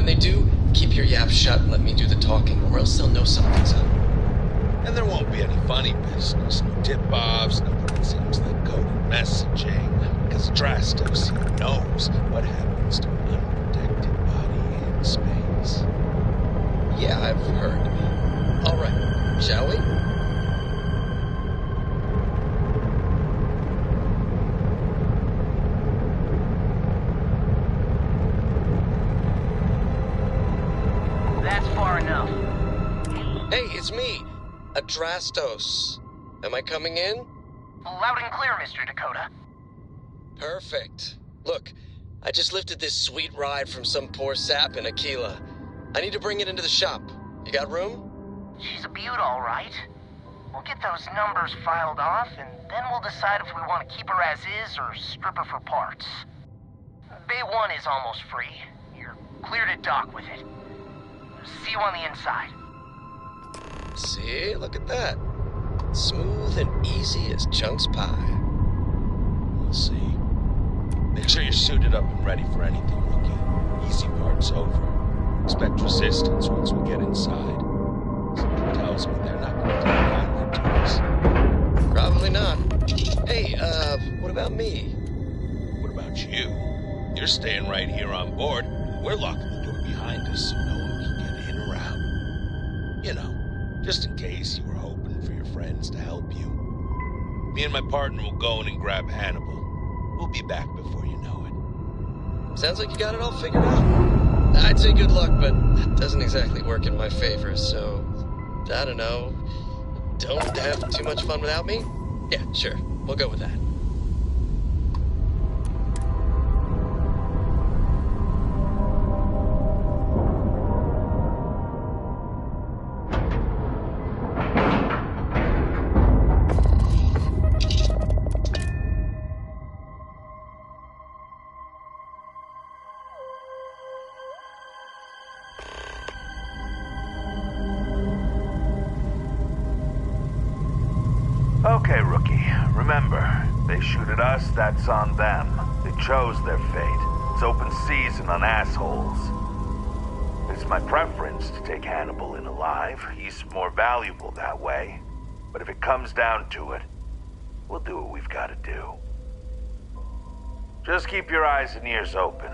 when they do, keep your yap shut and let me do the talking, or else they'll know something's up. And there won't be any funny business, no tip-offs, nothing that seems like coded messaging, because Drastos knows what happens to an unprotected body in space. Yeah, I've heard. All right, shall we? That's far enough. Hey, it's me, Adrastos. Am I coming in? Loud and clear, Mr. Dakota. Perfect. Look, I just lifted this sweet ride from some poor sap in Aquila. I need to bring it into the shop. You got room? She's a beaut, all right. We'll get those numbers filed off, and then we'll decide if we want to keep her as is or strip her for parts. Bay 1 is almost free. You're clear to dock with it. See you on the inside. See, look at that. Smooth and easy as Chunk's pie. We'll see. Make sure you're suited up and ready for anything, Rookie. Easy part's over. Expect resistance once we get inside. Something tells me they're not going to take kindly to us. Probably not. Hey, what about me? What about you? You're staying right here on board. We're locking the door behind us so no one can get in or out. You know, just in case you were hoping for your friends to help you. Me and my partner will go in and grab Hannibal. We'll be back before you know it. Sounds like you got it all figured out. I'd say good luck, but it doesn't exactly work in my favor, so... I don't know. Don't have too much fun without me? Yeah, sure. We'll go with that. Okay, Rookie. Remember, they shoot at us, that's on them. They chose their fate. It's open season on assholes. It's my preference to take Hannibal in alive. He's more valuable that way. But if it comes down to it, we'll do what we've got to do. Just keep your eyes and ears open.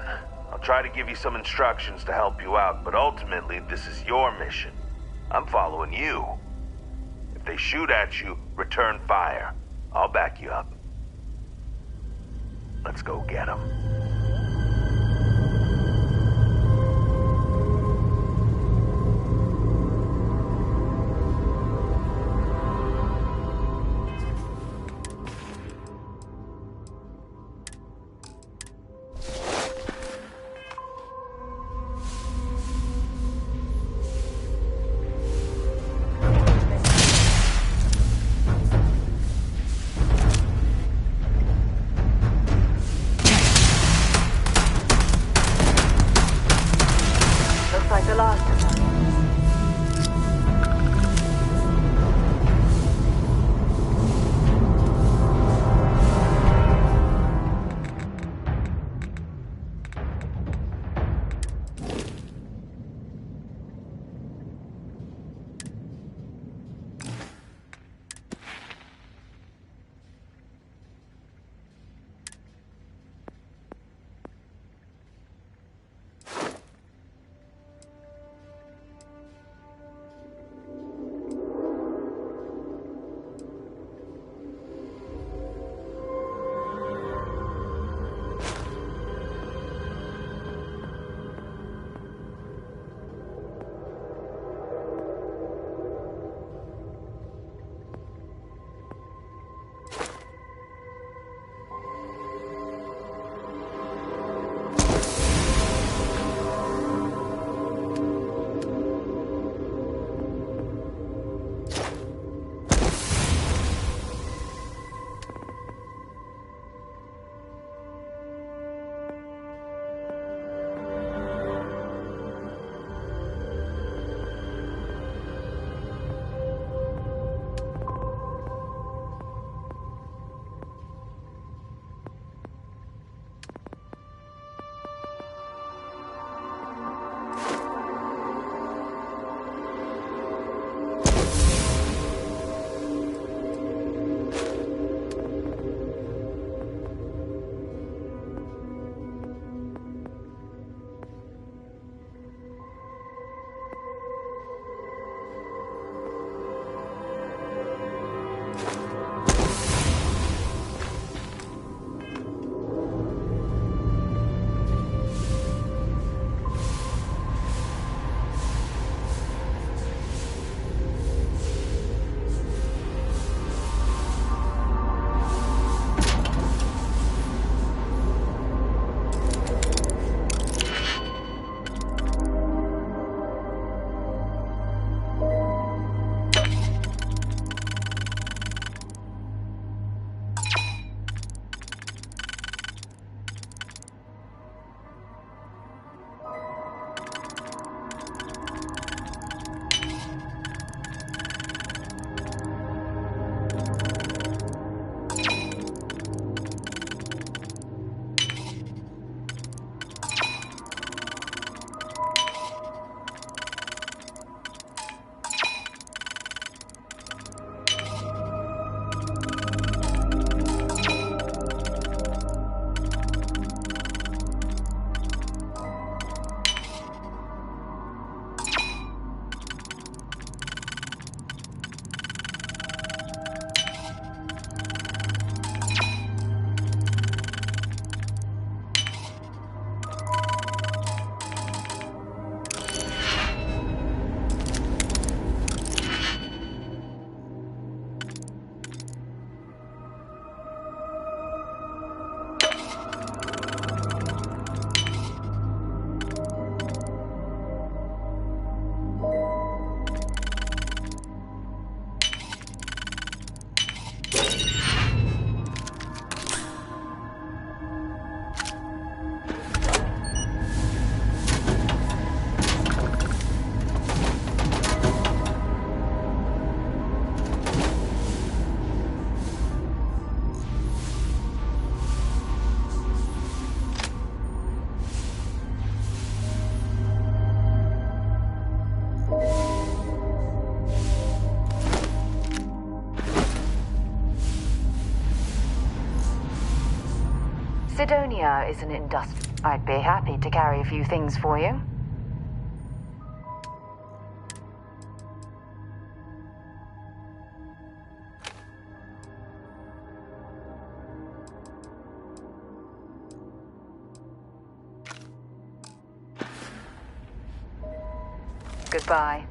I'll try to give you some instructions to help you out, but ultimately, this is your mission. I'm following you. If they shoot at you, return fire. I'll back you up. Let's go get them. Like the last of them. Sidonia is an industry. I'd be happy to carry a few things for you. Goodbye.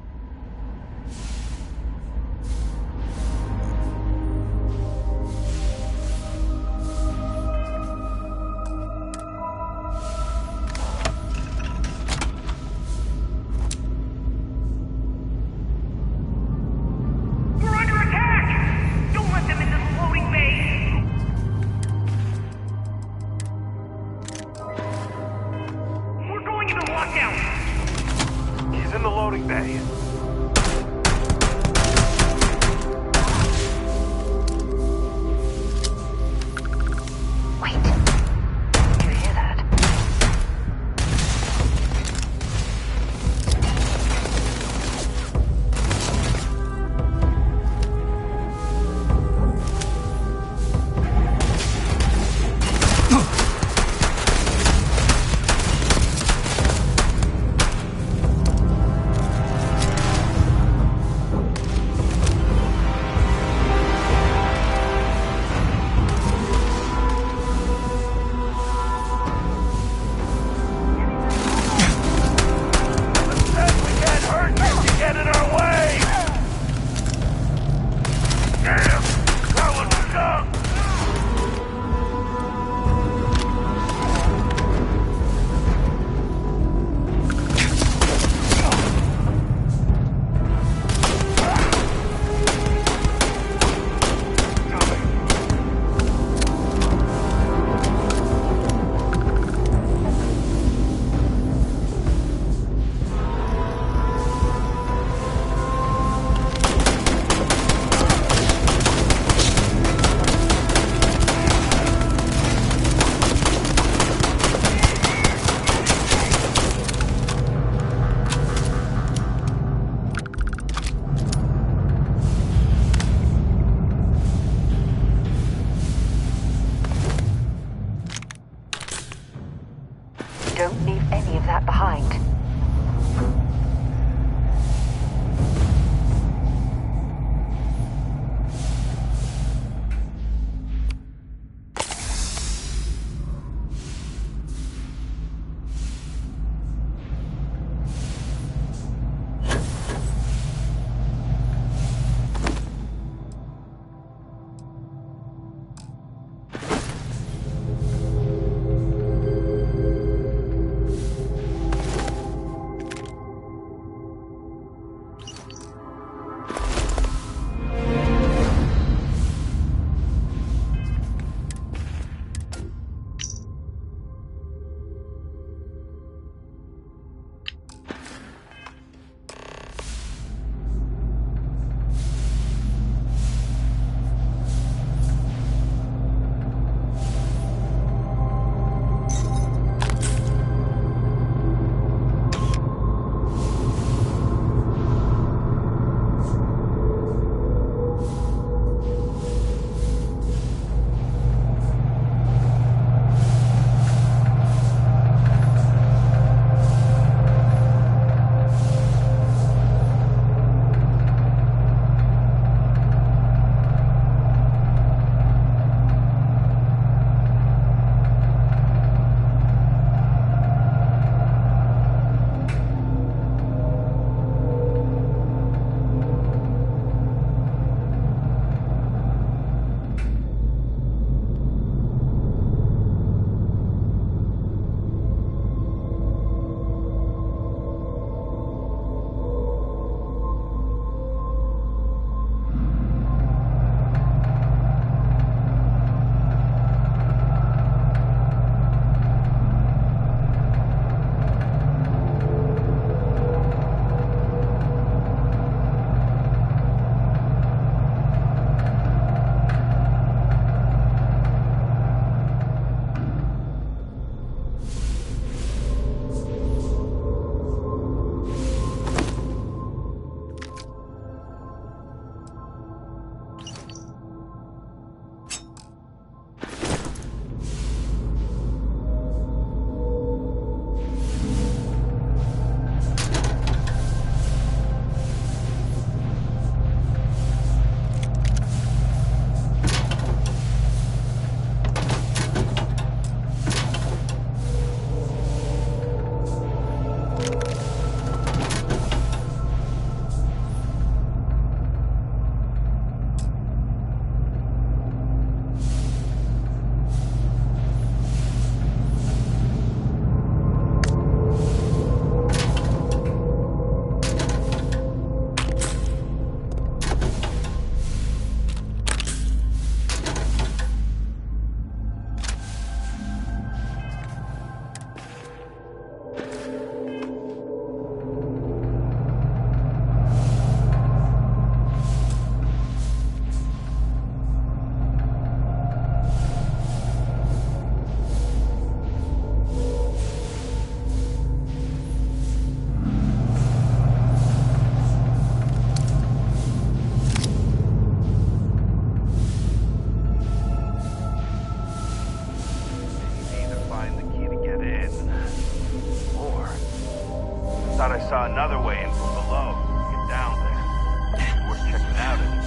Thought I saw another way in from below. Get down there. Worth checking out anyway.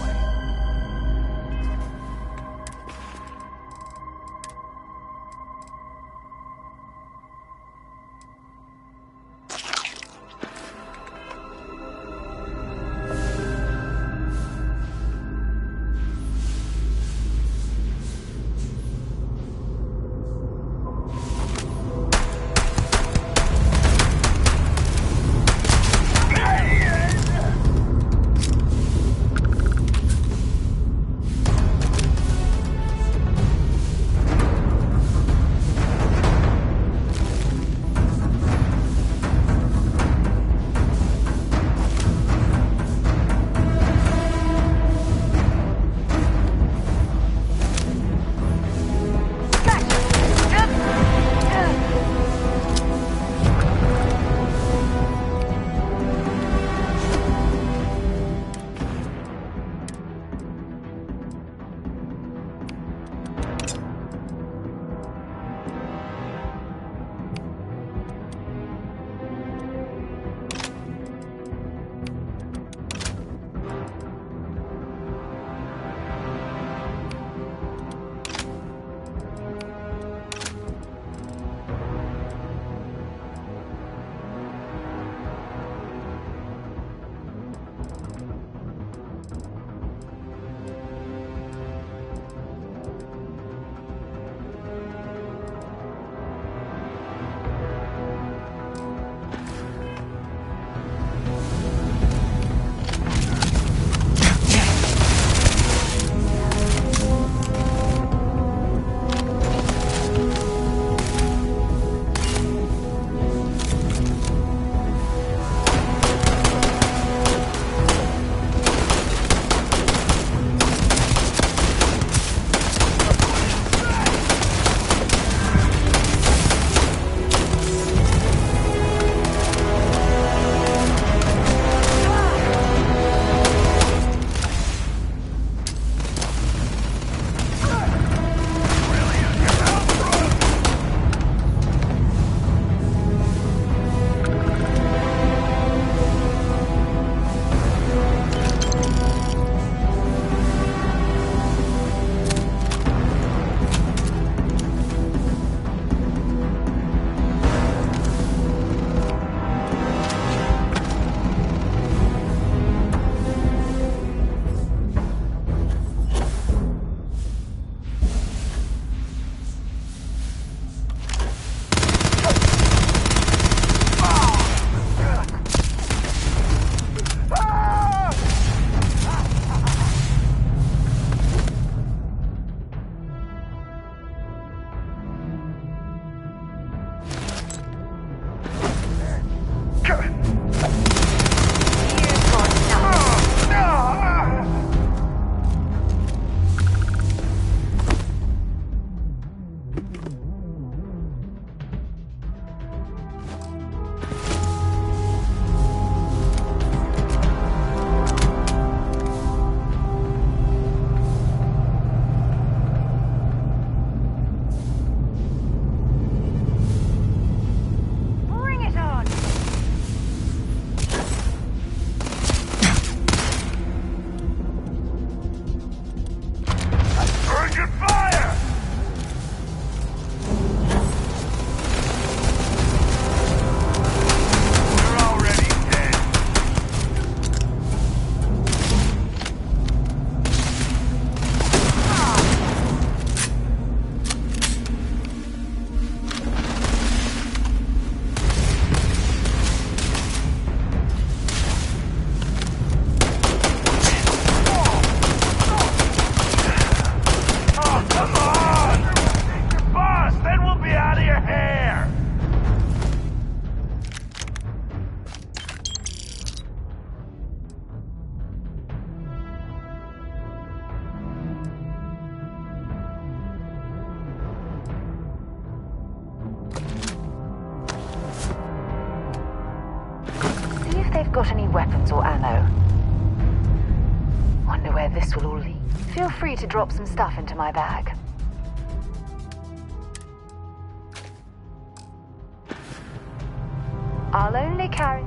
Got any weapons or ammo? Wonder where this will all lead. Feel free to drop some stuff into my bag. I'll only carry...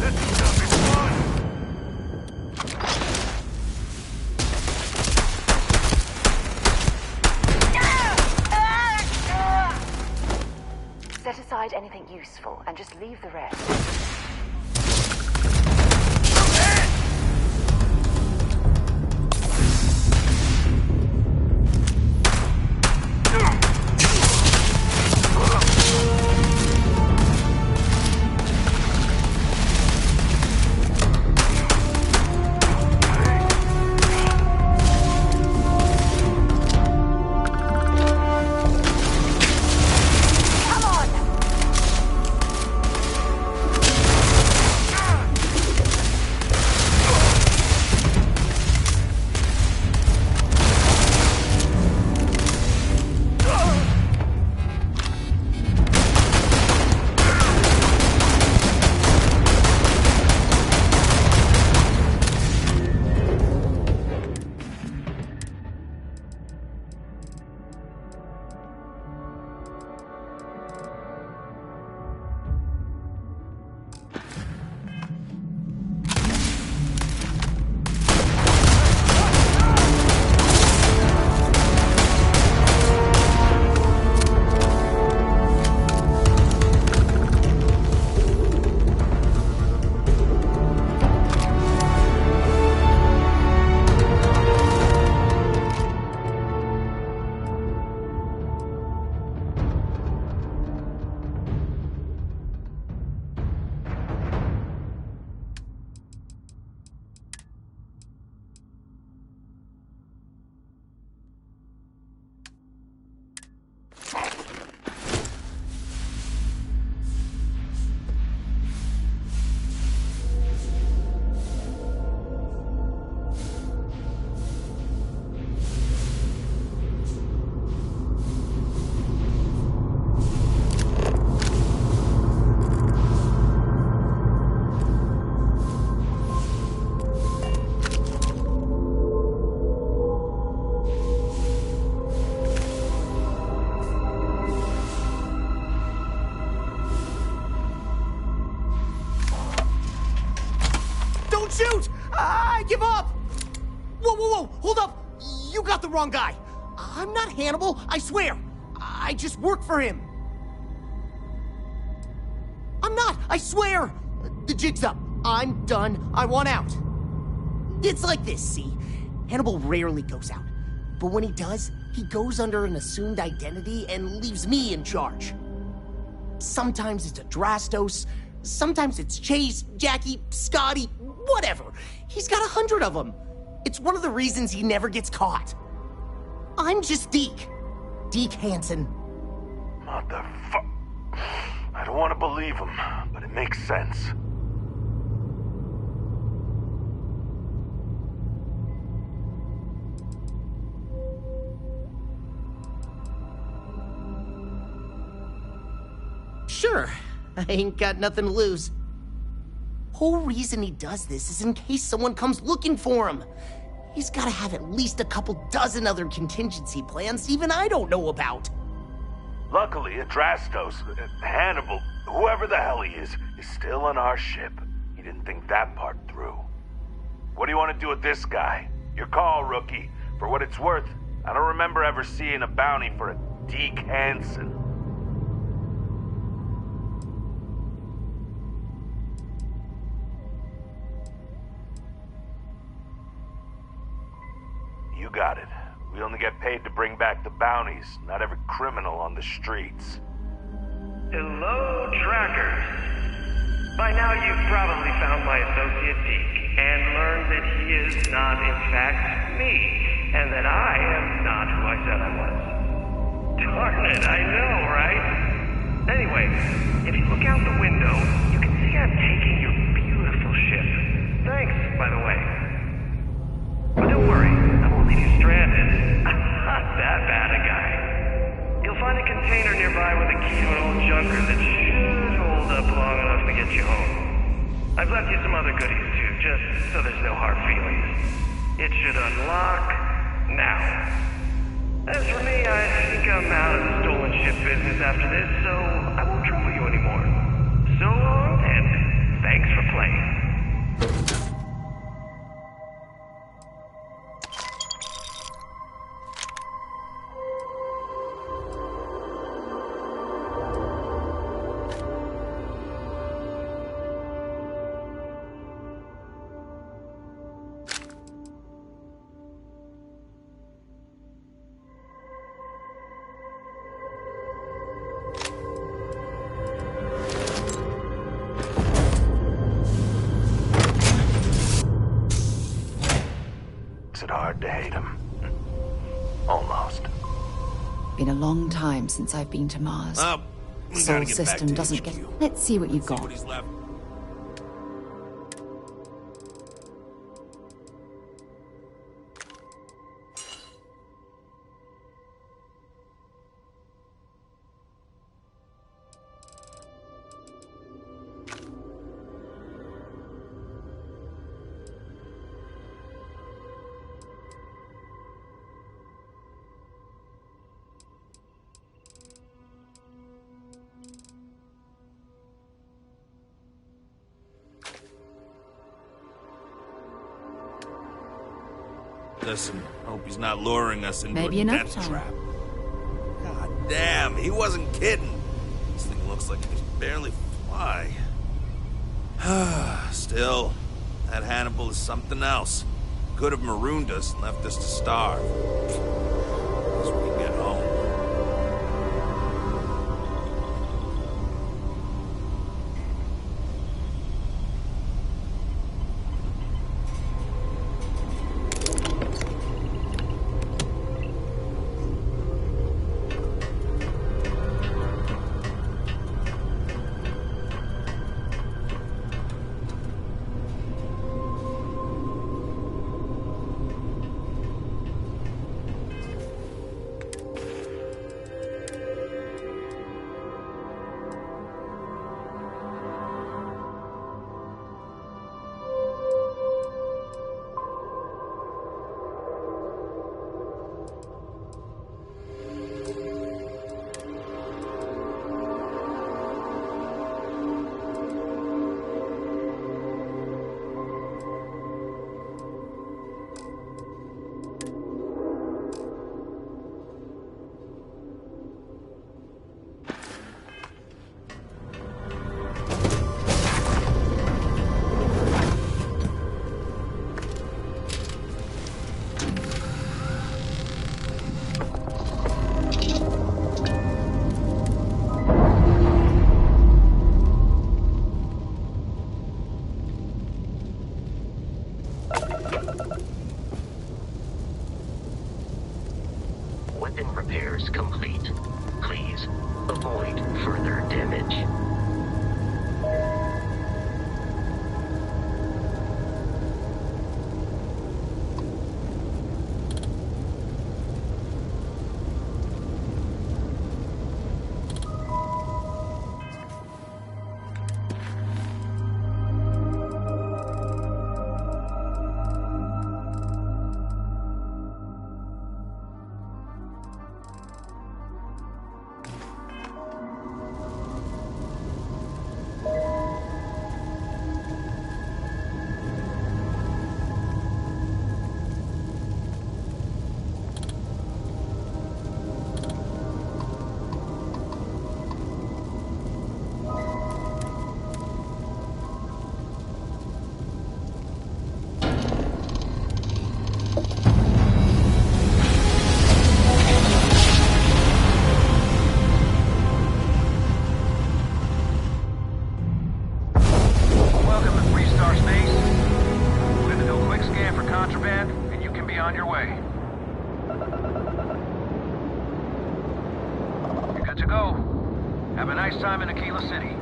This is gonna be fun! Set aside anything useful and just leave the rest. Shoot! I give up! Whoa, whoa, whoa! Hold up! You got the wrong guy! I'm not Hannibal, I swear! I just work for him! I'm not, I swear! The jig's up. I'm done. I want out. It's like this, see? Hannibal rarely goes out. But when he does, he goes under an assumed identity and leaves me in charge. Sometimes it's Adrastos, sometimes it's Chase, Jackie, Scotty, whatever. He's got 100 of them. It's one of the reasons he never gets caught. I'm just Deke. Deke Hansen. Motherfuck. I don't want to believe him, but it makes sense. Sure, I ain't got nothing to lose. Whole reason he does this is in case someone comes looking for him. He's gotta have at least a couple dozen other contingency plans even I don't know about. Luckily, Adrastos, Hannibal, whoever the hell he is still on our ship. He didn't think that part through. What do you want to do with this guy? Your call, rookie. For what it's worth, I don't remember ever seeing a bounty for a Deke Hansen. You got it. We only get paid to bring back the bounties, not every criminal on the streets. Hello, trackers. By now you've probably found my associate Deke and learned that he is not in fact me, and that I am not who I said I was. Darn it, I know, right? Anyway, if you look out the window, you can see I'm taking your beautiful ship. Thanks, by the way. But don't worry, I won't leave you stranded. I'm not that bad a guy. You'll find a container nearby with a key to an old junker that should hold up long enough to get you home. I've left you some other goodies too, just so there's no hard feelings. It should unlock now. As for me, I think I'm out of the stolen ship business after this, so I won't trouble you anymore. place. Is it hard to hate him? Almost. Been a long time since I've been to Mars. Oh, we Soul gotta get back system to doesn't HQ. get. Let's see what you've See got. what he's left. Listen, hope he's not luring us into Maybe a enough death time. trap. God damn, he wasn't kidding. This thing looks like it can barely fly. Still, that Hannibal is something else. Could have marooned us and left us to starve. Guess we can get home. Weapon repairs complete. Please avoid further damage. on your way. You're good to go. Have a nice time in Aquila City.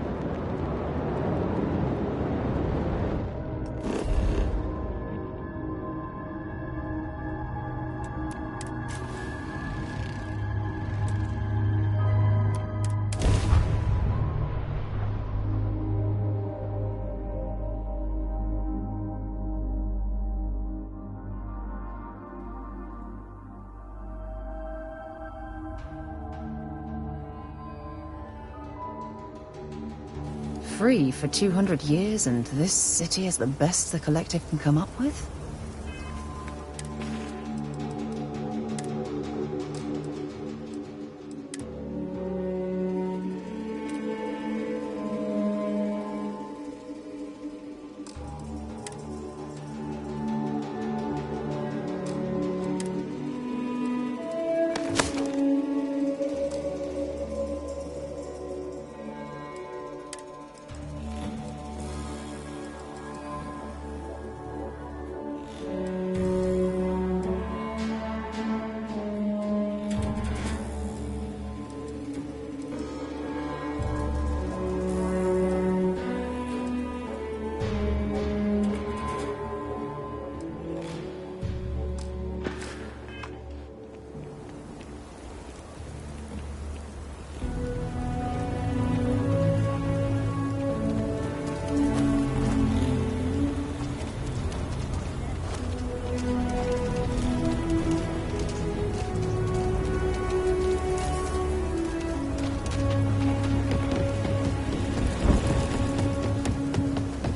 free for 200 years, and this city is the best the Collective can come up with?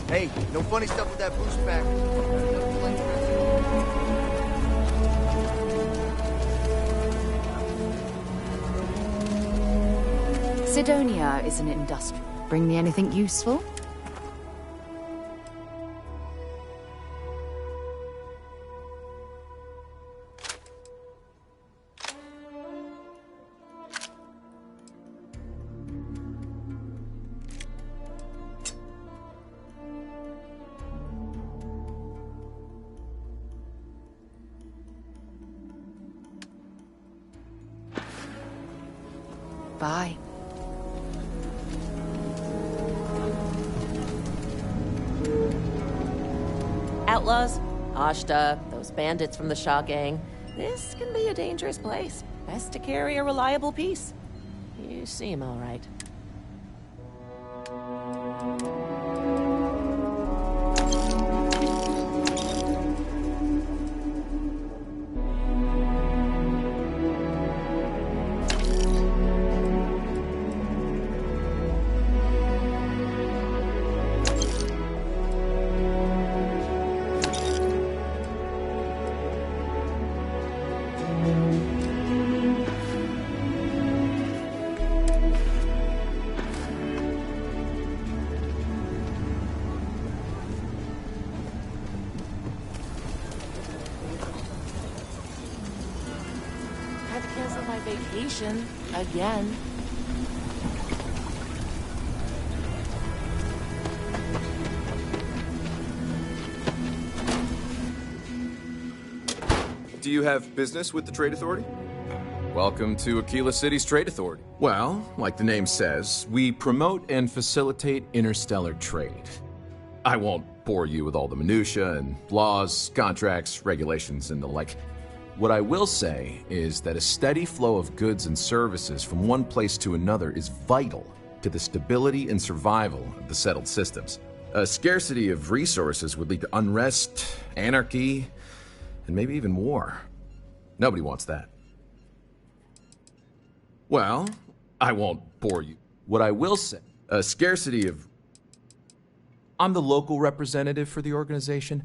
Hey, no funny stuff with that boost pack. Sidonia is an industrial. Bring me anything useful? Bye. Outlaws, Ashta, those bandits from the Shah gang. This can be a dangerous place. Best to carry a reliable piece. You seem all right. Had to cancel my vacation again. Do you have business with the Trade Authority? Welcome to Aquila City's Trade Authority. Well, like the name says, we promote and facilitate interstellar trade. I won't bore you with all the minutiae and laws, contracts, regulations, and the like. What I will say is that a steady flow of goods and services from one place to another is vital to the stability and survival of the settled systems. A scarcity of resources would lead to unrest, anarchy, and maybe even war. Nobody wants that. Well, I won't bore you. What I will say, a scarcity of... I'm the local representative for the organization.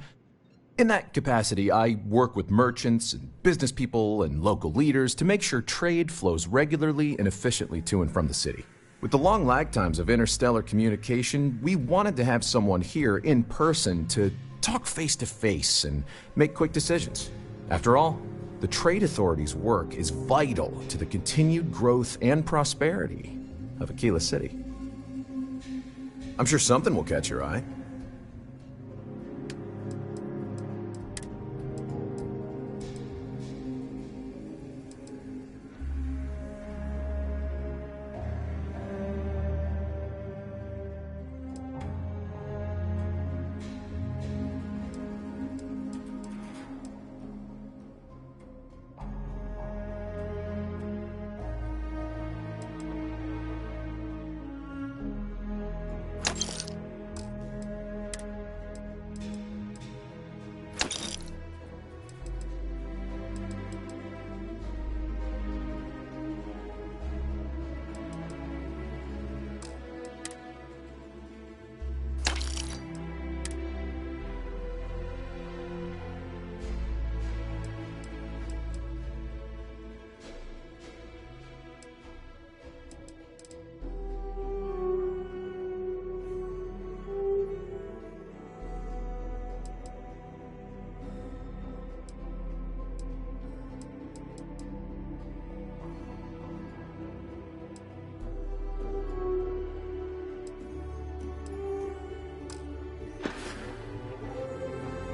In that capacity, I work with merchants and business people and local leaders to make sure trade flows regularly and efficiently to and from the city. With the long lag times of interstellar communication, we wanted to have someone here in person to talk face to face and make quick decisions. After all, the Trade Authority's work is vital to the continued growth and prosperity of Aquila City. I'm sure something will catch your eye.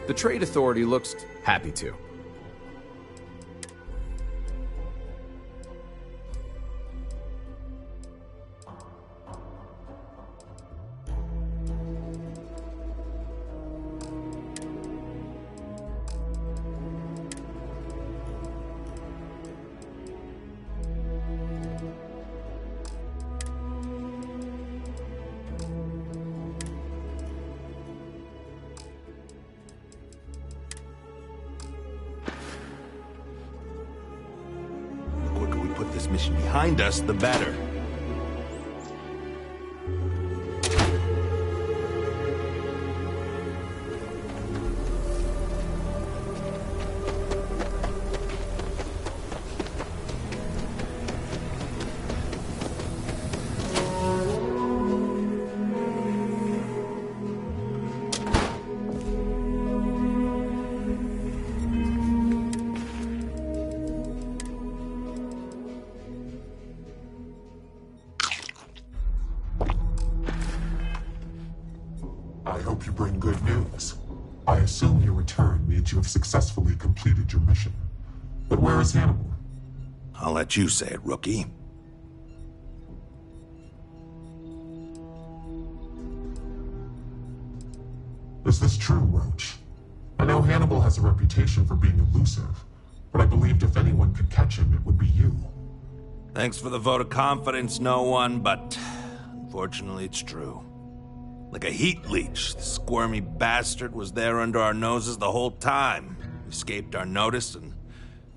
The Trade Authority looks happy to. This mission behind us, the better. I hope you bring good news. I assume your return means you have successfully completed your mission. But where is Hannibal? I'll let you say it, rookie. Is this true, Roach? I know Hannibal has a reputation for being elusive, but I believed if anyone could catch him, it would be you. Thanks for the vote of confidence, no one, but unfortunately it's true. Like a heat leech, the squirmy bastard was there under our noses the whole time. Escaped our notice and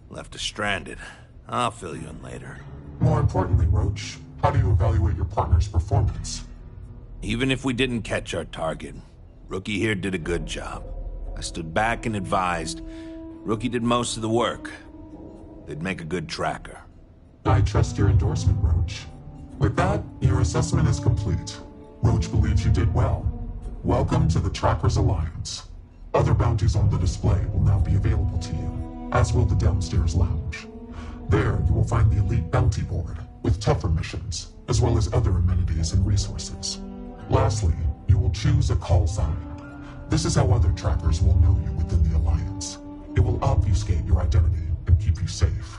left us stranded. I'll fill you in later. More importantly, Roach, how do you evaluate your partner's performance? Even if we didn't catch our target, Rookie here did a good job. I stood back and advised. Rookie did most of the work. They'd make a good tracker. I trust your endorsement, Roach. With that, your assessment is complete. Roach believes you did well. Welcome to the Trackers Alliance. Other bounties on the display will now be available to you, as will the downstairs lounge. There, you will find the Elite Bounty Board, with tougher missions, as well as other amenities and resources. Lastly, you will choose a call sign. This is how other trackers will know you within the Alliance. It will obfuscate your identity and keep you safe.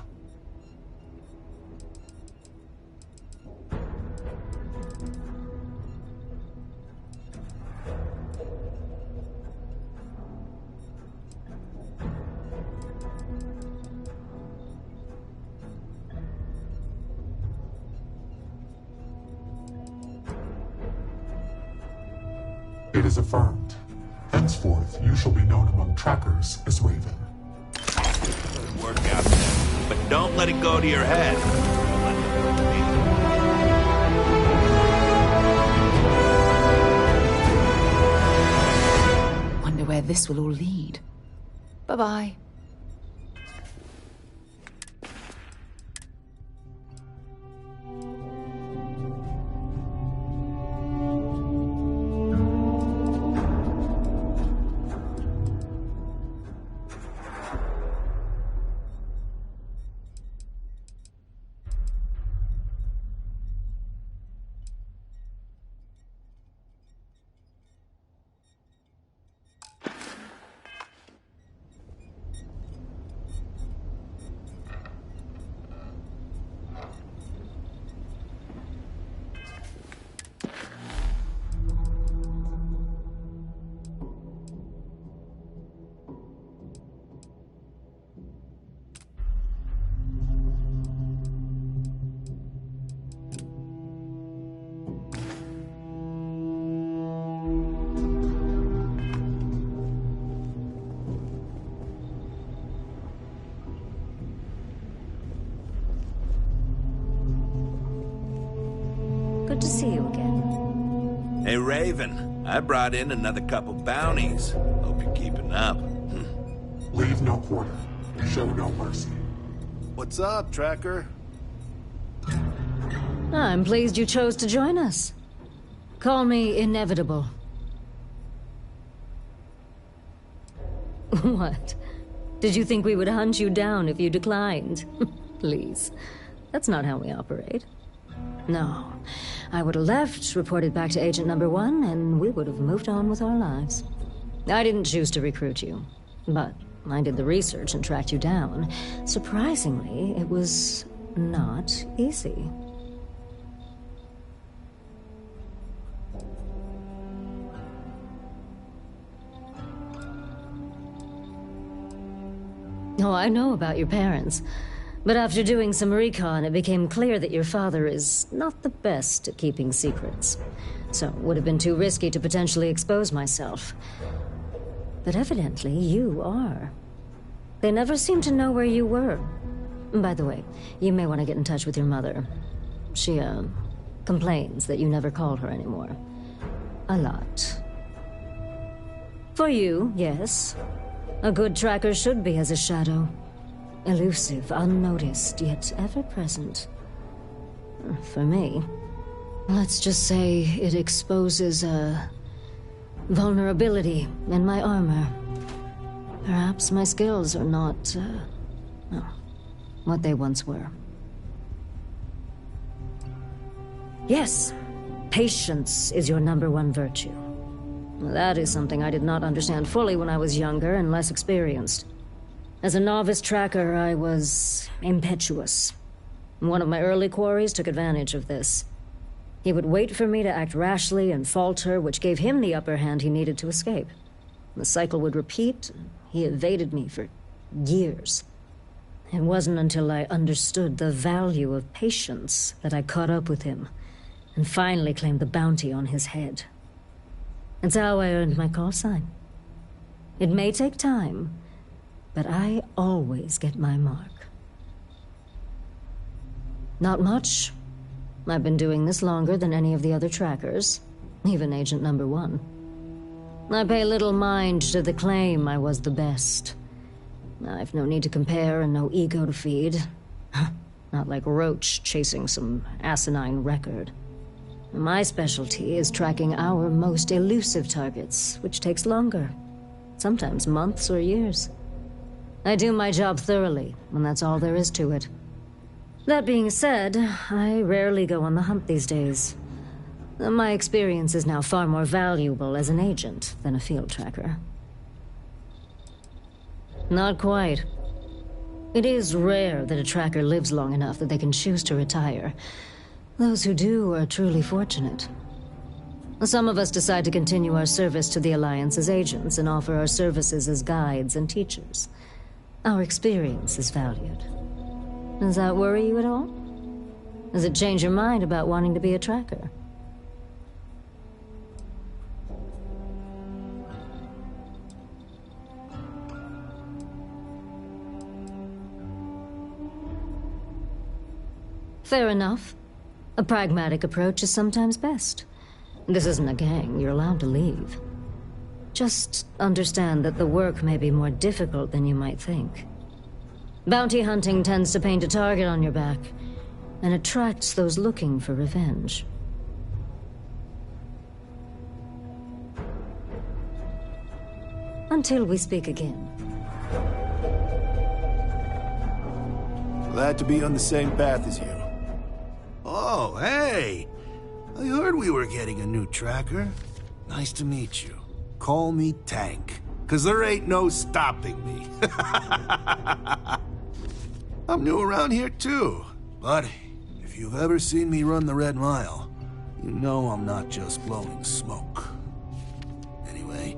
It is affirmed. Henceforth, you shall be known among trackers as Raven. Work out there, but don't let it go to your head. Wonder where this will all lead. Bye-bye. Good to see you again. Hey, Raven. I brought in another couple bounties. Hope you're keeping up. Leave no quarter. Show no mercy. What's up, Tracker? I'm pleased you chose to join us. Call me inevitable. What? Did you think we would hunt you down if you declined? Please. That's not how we operate. No. I would have left, reported back to Agent Number 1, and we would have moved on with our lives. I didn't choose to recruit you, but I did the research and tracked you down. Surprisingly, it was not easy. Oh, I know about your parents. But after doing some recon, it became clear that your father is not the best at keeping secrets. So it would have been too risky to potentially expose myself. But evidently, you are. They never seemed to know where you were. By the way, you may want to get in touch with your mother. She, complains that you never call her anymore. A lot. For you, yes. A good tracker should be as a shadow. Elusive, unnoticed, yet ever-present. For me, let's just say it exposes a vulnerability in my armor. Perhaps my skills are not, what they once were. Yes, patience is your #1 virtue. That is something I did not understand fully when I was younger and less experienced. As a novice tracker, I was impetuous. One of my early quarries took advantage of this. He would wait for me to act rashly and falter, which gave him the upper hand he needed to escape. The cycle would repeat, and he evaded me for years. It wasn't until I understood the value of patience that I caught up with him, and finally claimed the bounty on his head. It's how I earned my call sign. It may take time, but I always get my mark. Not much. I've been doing this longer than any of the other trackers, even Agent #1. I pay little mind to the claim I was the best. I've no need to compare and no ego to feed. Not like Roach chasing some asinine record. My specialty is tracking our most elusive targets, which takes longer. Sometimes months or years. I do my job thoroughly, and that's all there is to it. That being said, I rarely go on the hunt these days. My experience is now far more valuable as an agent than a field tracker. Not quite. It is rare that a tracker lives long enough that they can choose to retire. Those who do are truly fortunate. Some of us decide to continue our service to the Alliance as agents and offer our services as guides and teachers. Our experience is valued. Does that worry you at all? Does it change your mind about wanting to be a tracker? Fair enough. A pragmatic approach is sometimes best. This isn't a gang, you're allowed to leave. Just understand that the work may be more difficult than you might think. Bounty hunting tends to paint a target on your back, and attracts those looking for revenge. Until we speak again. Glad to be on the same path as you. Oh, hey! I heard we were getting a new tracker. Nice to meet you. Call me Tank, 'cause there ain't no stopping me. I'm new around here too, but if you've ever seen me run the Red Mile, you know I'm not just blowing smoke. Anyway,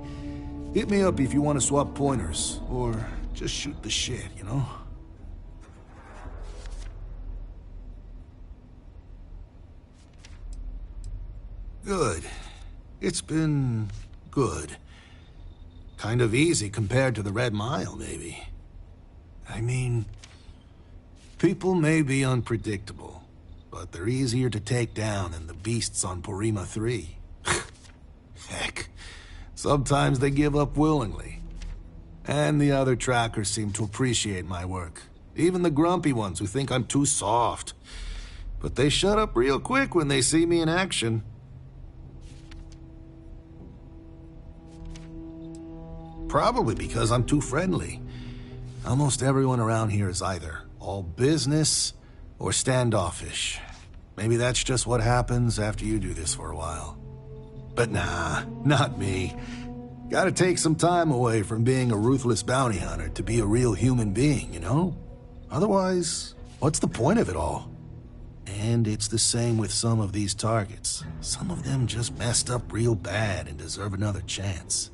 hit me up if you want to swap pointers, or just shoot the shit, you know? Good. It's been good. Kind of easy compared to the Red Mile, maybe. I mean, people may be unpredictable, but they're easier to take down than the beasts on Porima 3. Heck, sometimes they give up willingly. And the other trackers seem to appreciate my work. Even the grumpy ones who think I'm too soft. But they shut up real quick when they see me in action. Probably because I'm too friendly. Almost everyone around here is either all business or standoffish. Maybe that's just what happens after you do this for a while. But nah, not me. Gotta take some time away from being a ruthless bounty hunter to be a real human being, you know? Otherwise, what's the point of it all? And it's the same with some of these targets. Some of them just messed up real bad and deserve another chance.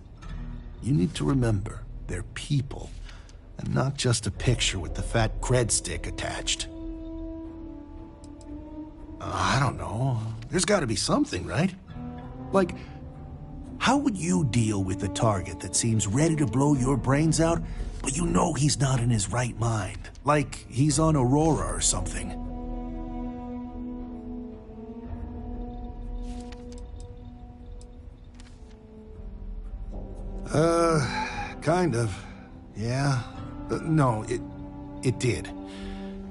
You need to remember, they're people, and not just a picture with the fat cred stick attached. I don't know. There's gotta be something, right? Like, how would you deal with a target that seems ready to blow your brains out, but you know he's not in his right mind? Like he's on Aurora or something. Kind of. Yeah. No, it did.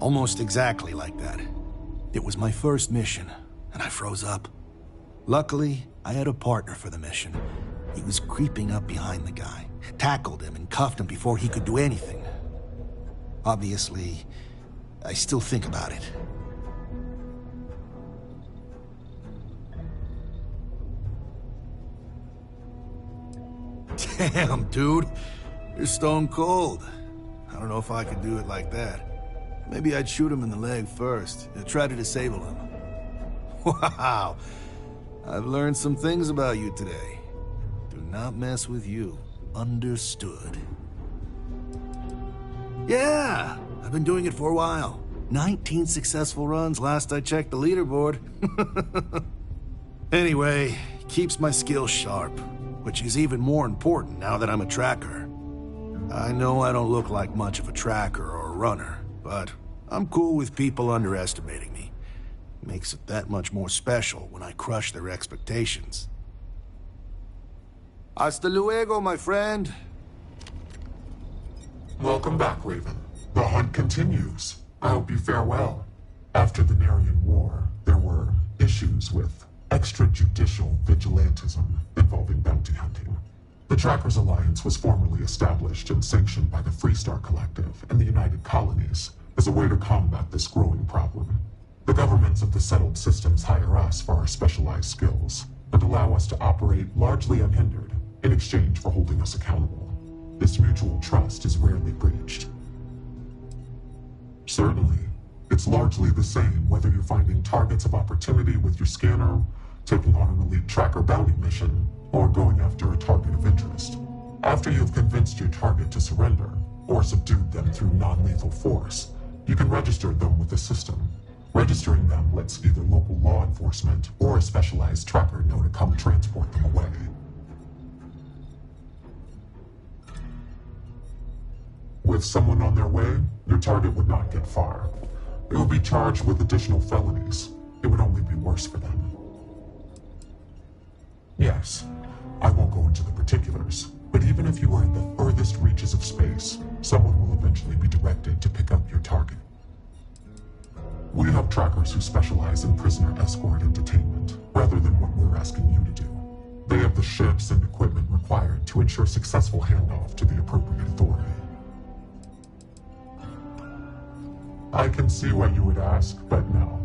Almost exactly like that. It was my first mission, and I froze up. Luckily, I had a partner for the mission. He was creeping up behind the guy, tackled him and cuffed him before he could do anything. Obviously, I still think about it. Damn, dude. You're stone cold. I don't know if I could do it like that. Maybe I'd shoot him in the leg first, and try to disable him. Wow. I've learned some things about you today. Do not mess with you. Understood. Yeah, I've been doing it for a while. 19 successful runs last I checked the leaderboard. Anyway, keeps my skills sharp, which is even more important now that I'm a tracker. I know I don't look like much of a tracker or a runner, but I'm cool with people underestimating me. Makes it that much more special when I crush their expectations. Hasta luego, my friend. Welcome back, Raven. The hunt continues. I hope you fare well. After the Narian War, there were issues with extrajudicial vigilantism involving bounty hunting. The Trackers Alliance was formally established and sanctioned by the Freestar Collective and the United Colonies as a way to combat this growing problem. The governments of the settled systems hire us for our specialized skills and allow us to operate largely unhindered in exchange for holding us accountable. This mutual trust is rarely breached. Certainly, it's largely the same whether you're finding targets of opportunity with your scanner, taking on an elite tracker bounty mission, or going after a target of interest. After you've convinced your target to surrender, or subdued them through non-lethal force, you can register them with the system. Registering them lets either local law enforcement or a specialized tracker know to come transport them away. With someone on their way, your target would not get far. It would be charged with additional felonies. It would only be worse for them. Yes, I won't go into the particulars, but even if you are in the furthest reaches of space, someone will eventually be directed to pick up your target. We have trackers who specialize in prisoner escort and detainment, rather than what we're asking you to do. They have the ships and equipment required to ensure successful handoff to the appropriate authority. I can see why you would ask, but no.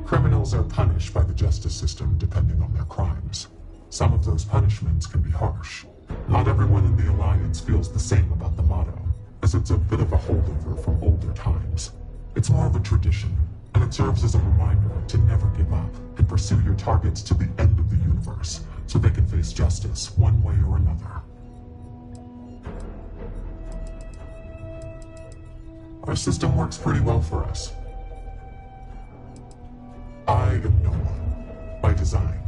Criminals are punished by the justice system depending on their crimes. Some of those punishments can be harsh. Not everyone in the Alliance feels the same about the motto, as it's a bit of a holdover from older times. It's more of a tradition, and it serves as a reminder to never give up and pursue your targets to the end of the universe, so they can face justice one way or another. Our system works pretty well for us. I am no one, by design.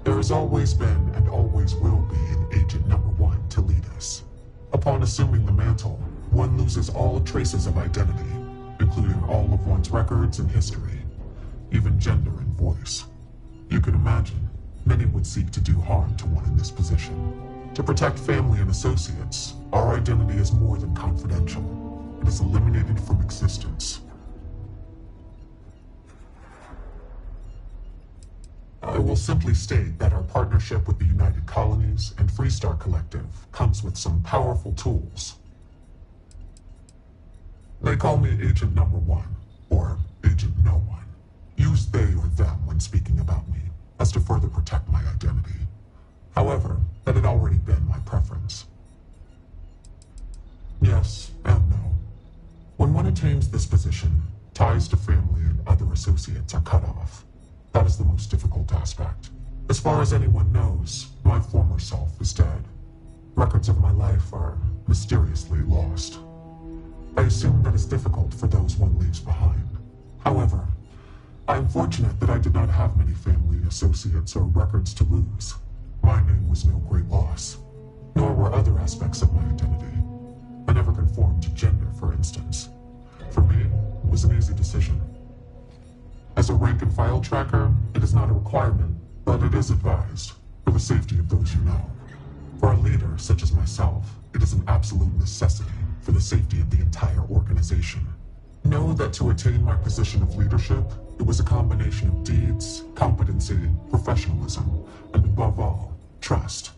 There has always been and always will be an Agent Number 1 to lead us. Upon assuming the mantle, one loses all traces of identity, including all of one's records and history, even gender and voice. You can imagine, many would seek to do harm to one in this position. To protect family and associates, our identity is more than confidential. It is eliminated from existence. I will simply state that our partnership with the United Colonies and Freestar Collective comes with some powerful tools. They call me Agent Number 1, or Agent No One. Use they or them when speaking about me, as to further protect my identity. However, that had already been my preference. Yes and no. When one attains this position, ties to family and other associates are cut off. That is the most difficult aspect. As far as anyone knows, my former self is dead. Records of my life are mysteriously lost. I assume that is difficult for those one leaves behind. However, I am fortunate that I did not have many family, associates, or records to lose. My name was no great loss, nor were other aspects of my identity. I never conformed to gender, for instance. For me, it was an easy decision. As a rank-and-file tracker, it is not a requirement, but it is advised, for the safety of those you know. For a leader such as myself, it is an absolute necessity for the safety of the entire organization. Know that to attain my position of leadership, it was a combination of deeds, competency, professionalism, and above all, trust.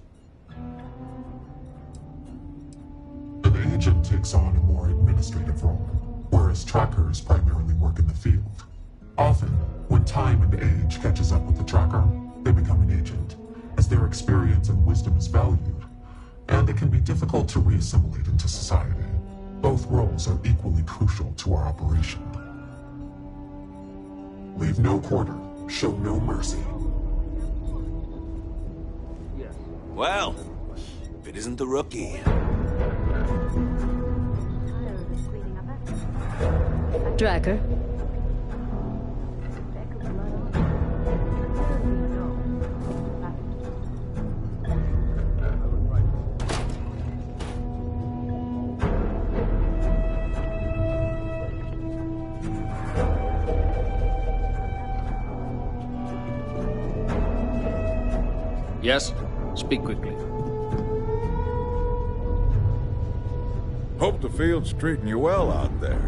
An agent takes on a more administrative role, whereas trackers primarily work in the field. Often, when time and age catches up with the tracker, they become an agent, as their experience and wisdom is valued, and it can be difficult to re-assimilate into society. Both roles are equally crucial to our operation. Leave no quarter, show no mercy. Well, if it isn't the rookie. Tracker. Yes? Speak quickly. Hope the field's treating you well out there.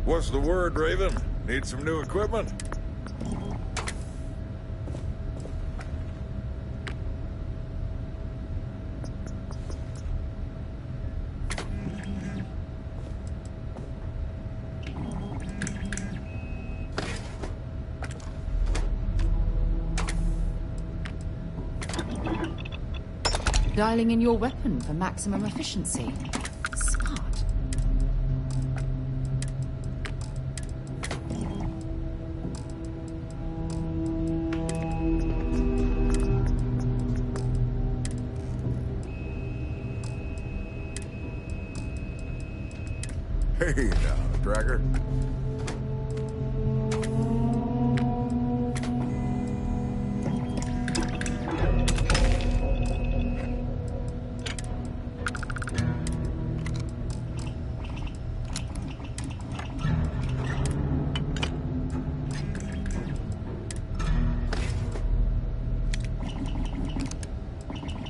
What's the word, Raven? Need some new equipment? Dialing in your weapon for maximum efficiency. Smart. Hey now, Tracker.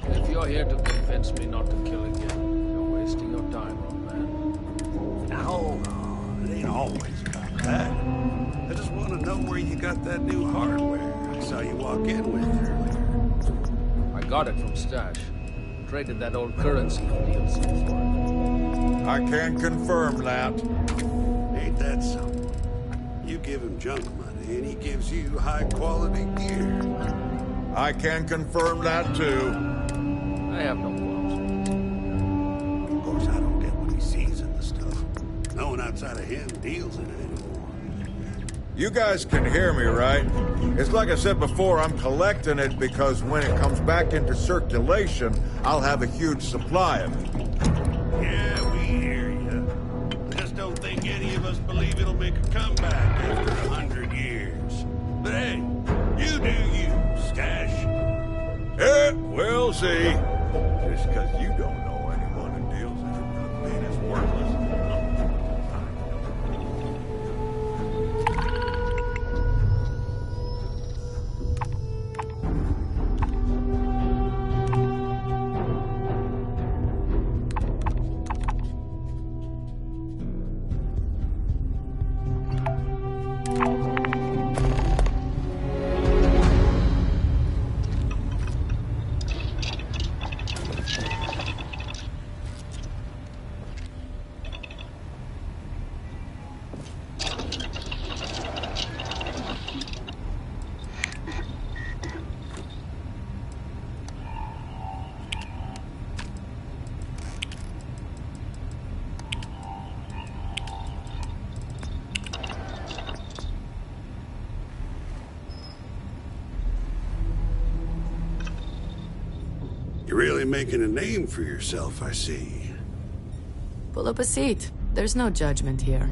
If you're here to convince me not to kill again, you're wasting your time, old man. No, it ain't always about that. I just want to know where you got that new hardware I saw you walk in with earlier. I got it from Stash. Traded that old currency for DLC for it. I can confirm that. Ain't that something? You give him junk money and he gives you high-quality gear. I can confirm that too. I have no qualms with it. Of course, I don't get what he sees in the stuff. No one outside of him deals in it anymore. You guys can hear me, right? It's like I said before, I'm collecting it because when it comes back into circulation, I'll have a huge supply of it. Yeah, we hear you. Just don't think any of us believe it'll make a comeback after 100 years. But hey, you do you, Stash. Yeah, we'll see. Just because you don't know anyone who deals in it doesn't mean it's worthless. You're really making a name for yourself, I see. Pull up a seat. There's no judgment here.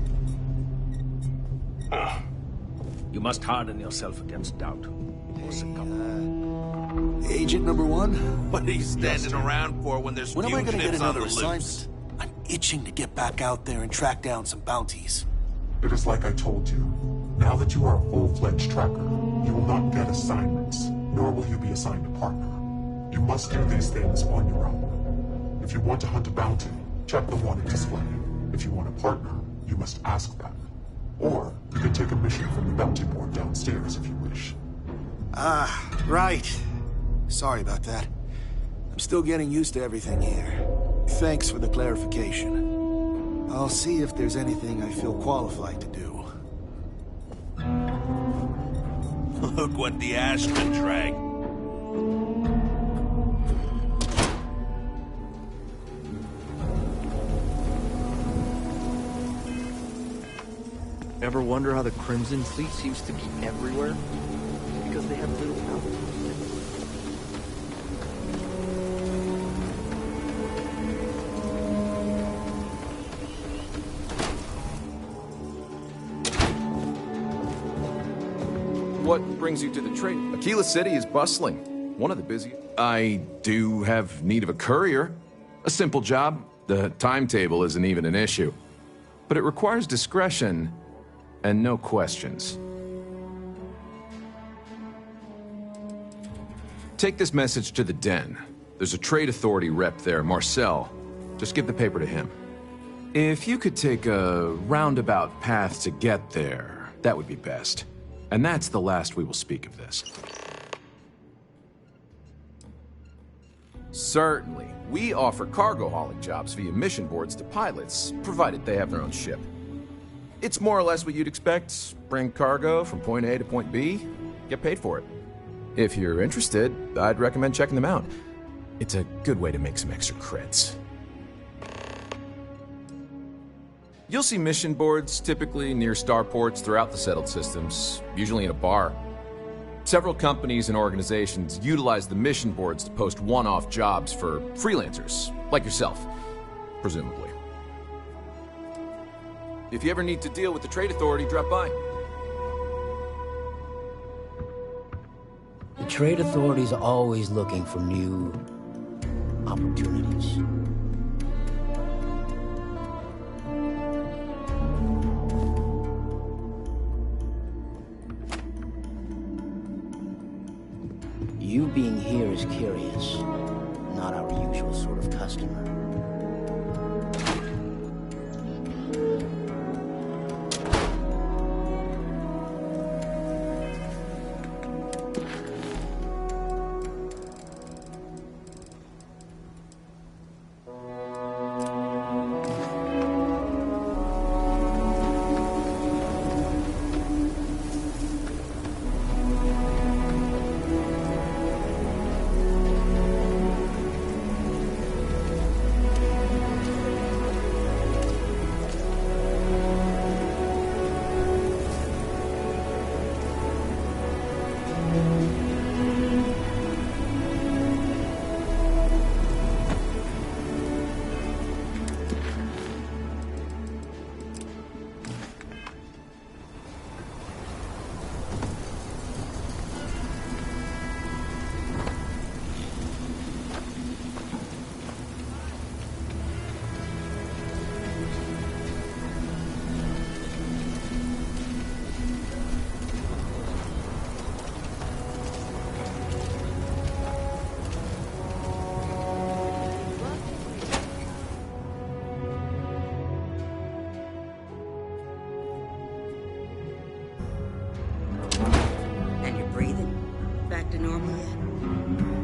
You must harden yourself against doubt. Agent number one? What are you standing around for when there's When am I gonna get fugitives on another the assignment? loose? I'm itching to get back out there and track down some bounties. It is like I told you. Now that you are a full-fledged tracker, you will not get assignments, nor will you be assigned a partner. You must do these things on your own. If you want to hunt a bounty, check the wanted display. If you want a partner, you must ask them. Or you can take a mission from the bounty board downstairs if you wish. Ah, right. Sorry about that. I'm still getting used to everything here. Thanks for the clarification. I'll see if there's anything I feel qualified to do. Look what the Ashman drank. Ever wonder how the Crimson Fleet seems to be everywhere? Because they have little outposts. What brings you to the trade? Aquila City is bustling. One of the busiest. I do have need of a courier. A simple job. The timetable isn't even an issue. But it requires discretion and no questions. Take this message to the Den. There's a trade authority rep there, Marcel. Just give the paper to him. If you could take a roundabout path to get there, that would be best. And that's the last we will speak of this. Certainly. We offer cargo hauling jobs via mission boards to pilots, provided they have their own ship. It's more or less what you'd expect. Bring cargo from point A to point B, get paid for it. If you're interested, I'd recommend checking them out. It's a good way to make some extra creds. You'll see mission boards typically near starports throughout the settled systems, usually in a bar. Several companies and organizations utilize the mission boards to post one-off jobs for freelancers, like yourself, presumably. If you ever need to deal with the trade authority, drop by. The trade authority's always looking for new opportunities. You being here is curious, not our usual sort of customer.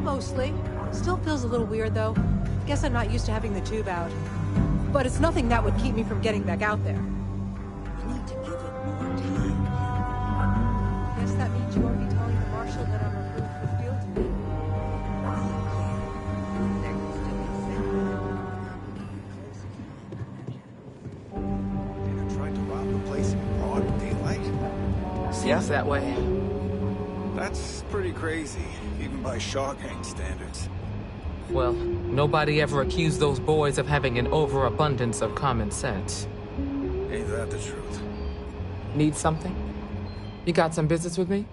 Mostly. Still feels a little weird, though. Guess I'm not used to having the tube out. But it's nothing that would keep me from getting back out there. You need to give it more time. Guess that means you won't be telling the marshal that I'm approved for field duty. Dinner tried to rob the place in broad daylight? Seems that way. That's pretty crazy, even by Shaw Gang standards. well, nobody ever accused those boys of having an overabundance of common sense. Ain't that the truth? Need something? You got some business with me?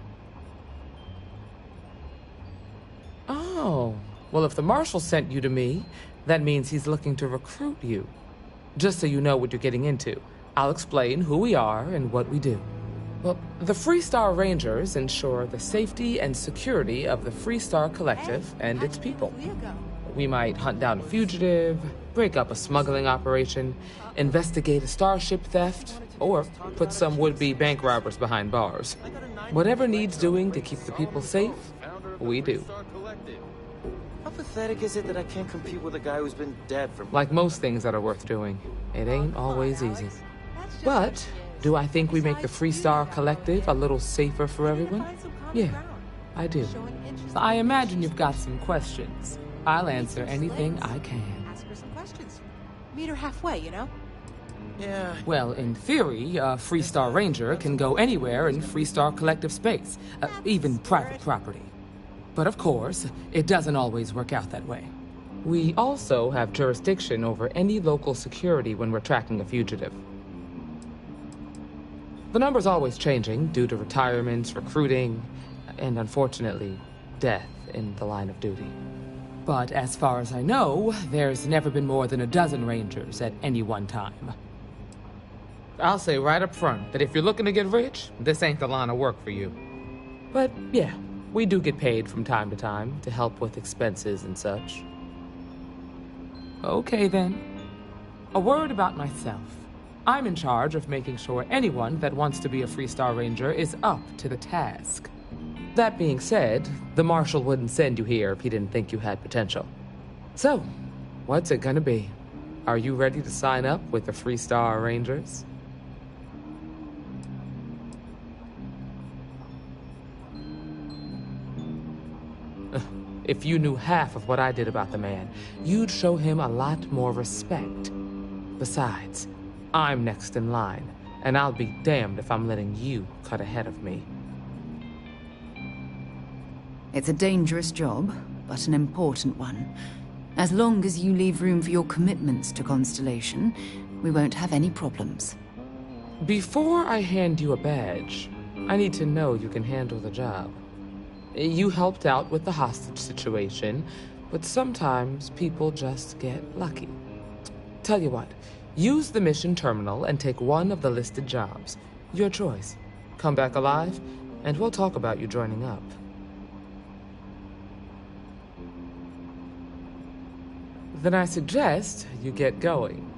Oh, well, if the marshal sent you to me, that means he's looking to recruit you. Just so you know what you're getting into, I'll explain who we are and what we do. Well, the Freestar Rangers ensure the safety and security of the Freestar Collective and its people. We might hunt down a fugitive, break up a smuggling operation, investigate a starship theft, or put some would-be bank robbers behind bars. Whatever needs doing to keep the people safe, we do. How pathetic is it that I can't compete with a guy who's been dead for... Like most things that are worth doing, it ain't always easy. But do I think we make the Freestar Collective a little safer for everyone? Yeah, I do. I imagine you've got some questions. I'll answer anything I can. Ask her some questions. Meet her halfway, you know? Yeah. Well, in theory, a Freestar Ranger can go anywhere in Freestar Collective space, even private property. But of course, it doesn't always work out that way. We also have jurisdiction over any local security when we're tracking a fugitive. The number's always changing due to retirements, recruiting, and unfortunately, death in the line of duty. But as far as I know, there's never been more than a dozen Rangers at any one time. I'll say right up front that if you're looking to get rich, this ain't the line of work for you. But yeah, we do get paid from time to time to help with expenses and such. Okay then. A word about myself. I'm in charge of making sure anyone that wants to be a Freestar Ranger is up to the task. That being said, the Marshal wouldn't send you here if he didn't think you had potential. So, what's it gonna be? Are you ready to sign up with the Freestar Rangers? If you knew half of what I did about the man, you'd show him a lot more respect. Besides, I'm next in line, and I'll be damned if I'm letting you cut ahead of me. It's a dangerous job, but an important one. As long as you leave room for your commitments to Constellation, we won't have any problems. Before I hand you a badge, I need to know you can handle the job. You helped out with the hostage situation, but sometimes people just get lucky. Tell you what, use the mission terminal and take one of the listed jobs. Your choice. Come back alive, and we'll talk about you joining up. Then I suggest you get going.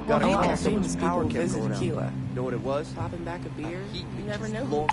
Got Well, all hey, the famous power people kept visit going out. Tequila. Know what it was? Popping back a beer, you never know. Lord.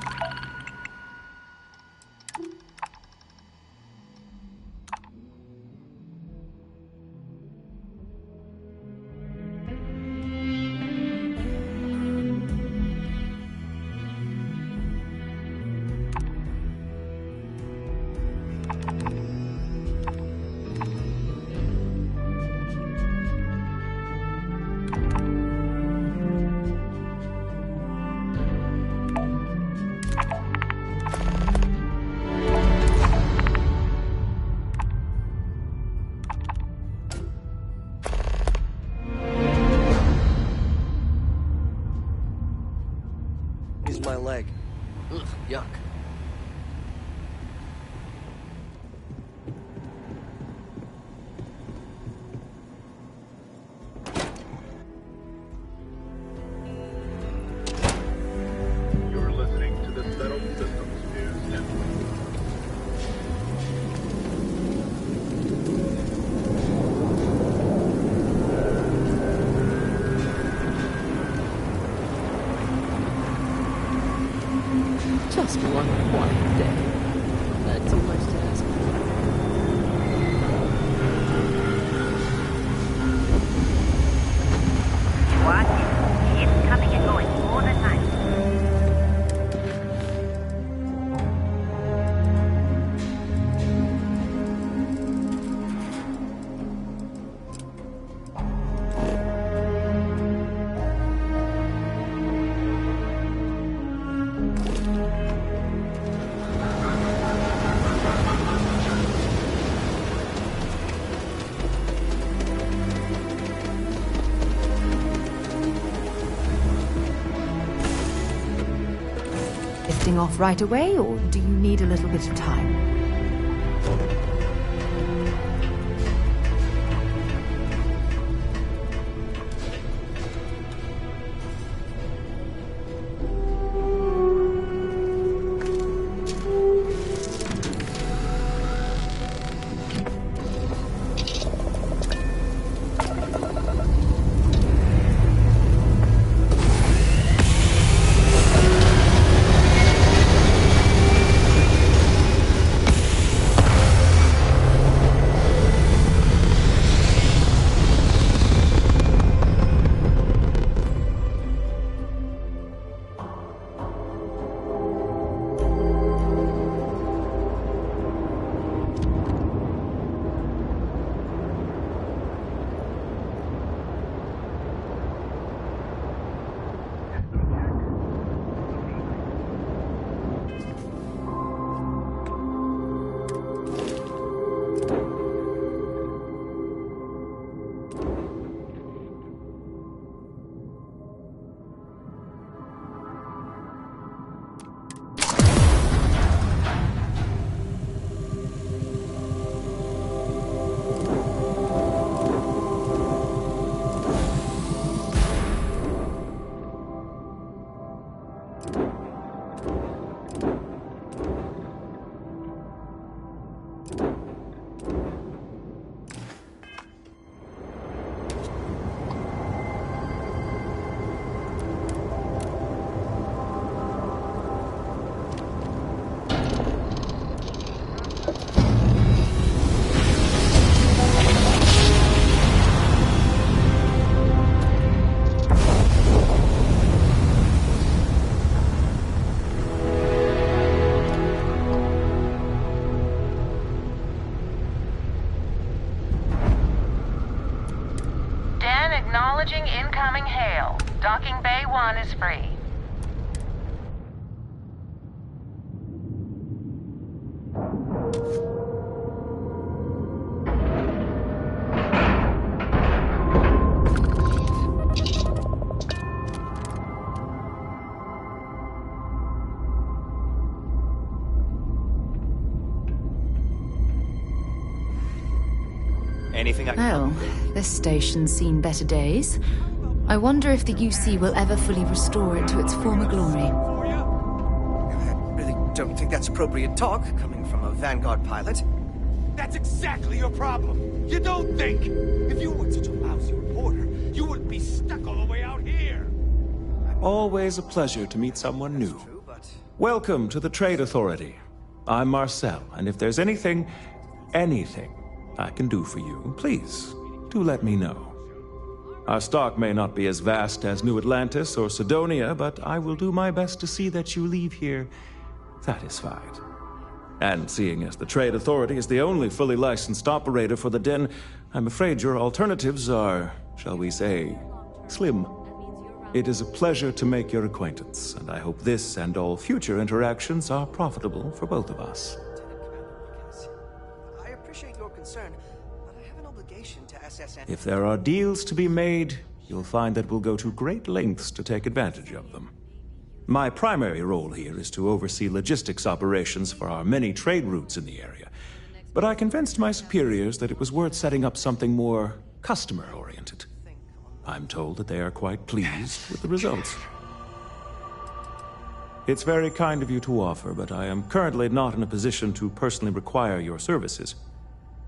heading off right away, or do you need a little bit of time? Acknowledging incoming hail. Docking Bay 1 is free. Anything Well, this station's seen better days. I wonder if the UC will ever fully restore it to its former glory. I really don't think that's appropriate talk, coming from a Vanguard pilot. That's exactly your problem. You don't think. If you weren't such a lousy reporter, you wouldn't be stuck all the way out here. Always a pleasure to meet someone new. Welcome to the Trade Authority. I'm Marcel, and if there's anything I can do for you, please, do let me know. Our stock may not be as vast as New Atlantis or Sidonia, but I will do my best to see that you leave here satisfied. And seeing as the Trade Authority is the only fully licensed operator for the Den, I'm afraid your alternatives are, shall we say, slim. It is a pleasure to make your acquaintance, and I hope this and all future interactions are profitable for both of us. I appreciate your concern, but I have an obligation to SSN. If there are deals to be made, you'll find that we'll go to great lengths to take advantage of them. My primary role here is to oversee logistics operations for our many trade routes in the area, but I convinced my superiors that it was worth setting up something more customer-oriented. I'm told that they are quite pleased with the results. It's very kind of you to offer, but I am currently not in a position to personally require your services.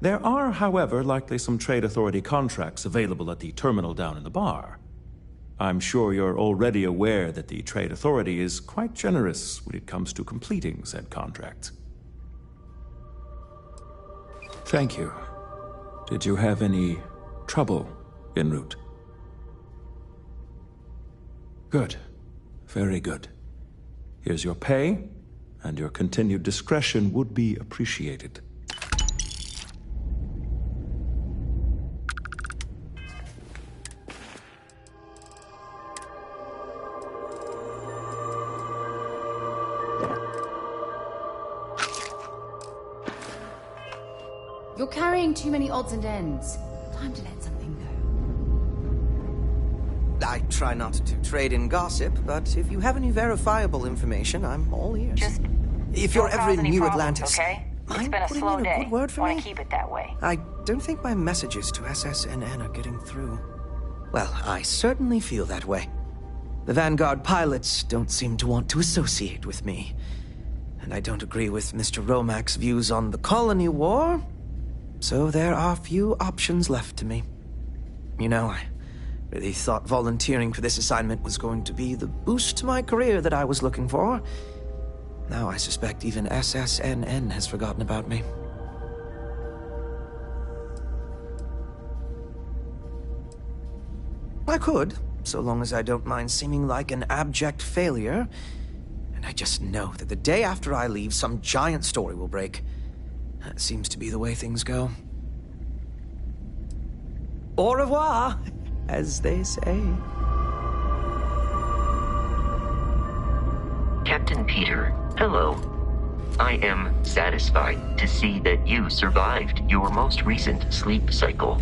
There are, however, likely some Trade Authority contracts available at the terminal down in the bar. I'm sure you're already aware that the Trade Authority is quite generous when it comes to completing said contracts. Thank you. Did you have any trouble en route? Good. Very good. Here's your pay, and your continued discretion would be appreciated. You're carrying too many odds and ends. Time to let something go. I try not to trade in gossip, but if you have any verifiable information, I'm all ears. Just if you're don't ever cause in any New problems, Atlantis, okay? It's mind been a putting slow in a day. good word for Want me? to keep it that way. I don't think my messages to SSNN are getting through. Well, I certainly feel that way. The Vanguard pilots don't seem to want to associate with me. And I don't agree with Mr. Romack's views on the colony war. So there are few options left to me. You know, I really thought volunteering for this assignment was going to be the boost to my career that I was looking for. Now I suspect even SSNN has forgotten about me. I could, so long as I don't mind seeming like an abject failure. And I just know that the day after I leave, some giant story will break. That seems to be the way things go. Au revoir, as they say. Captain Peter, hello. I am satisfied to see that you survived your most recent sleep cycle.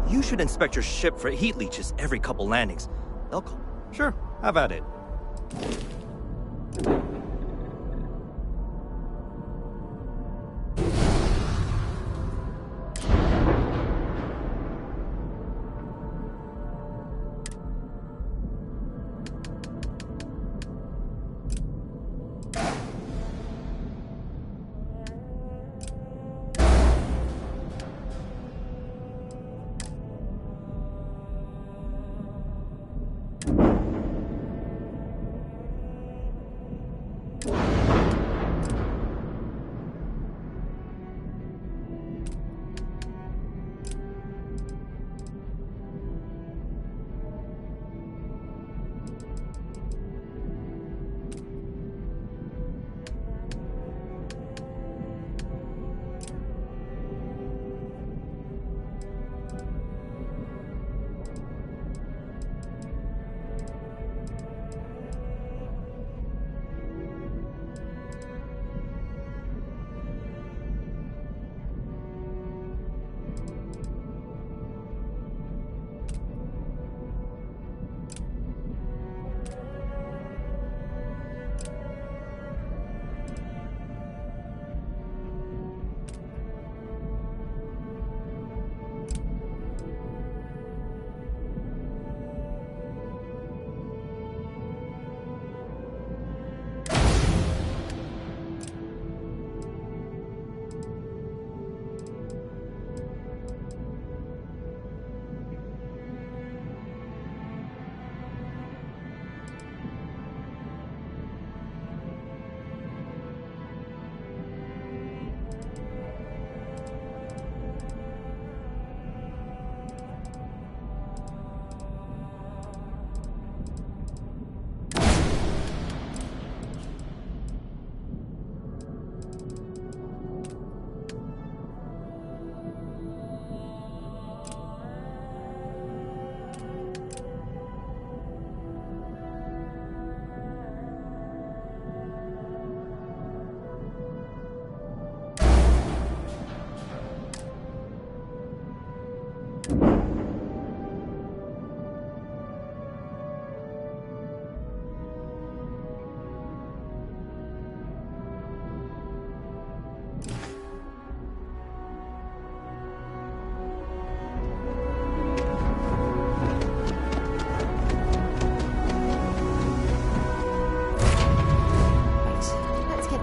You should inspect your ship for heat leeches every couple landings. They'll call. Sure, have at it.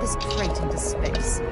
Straight into space.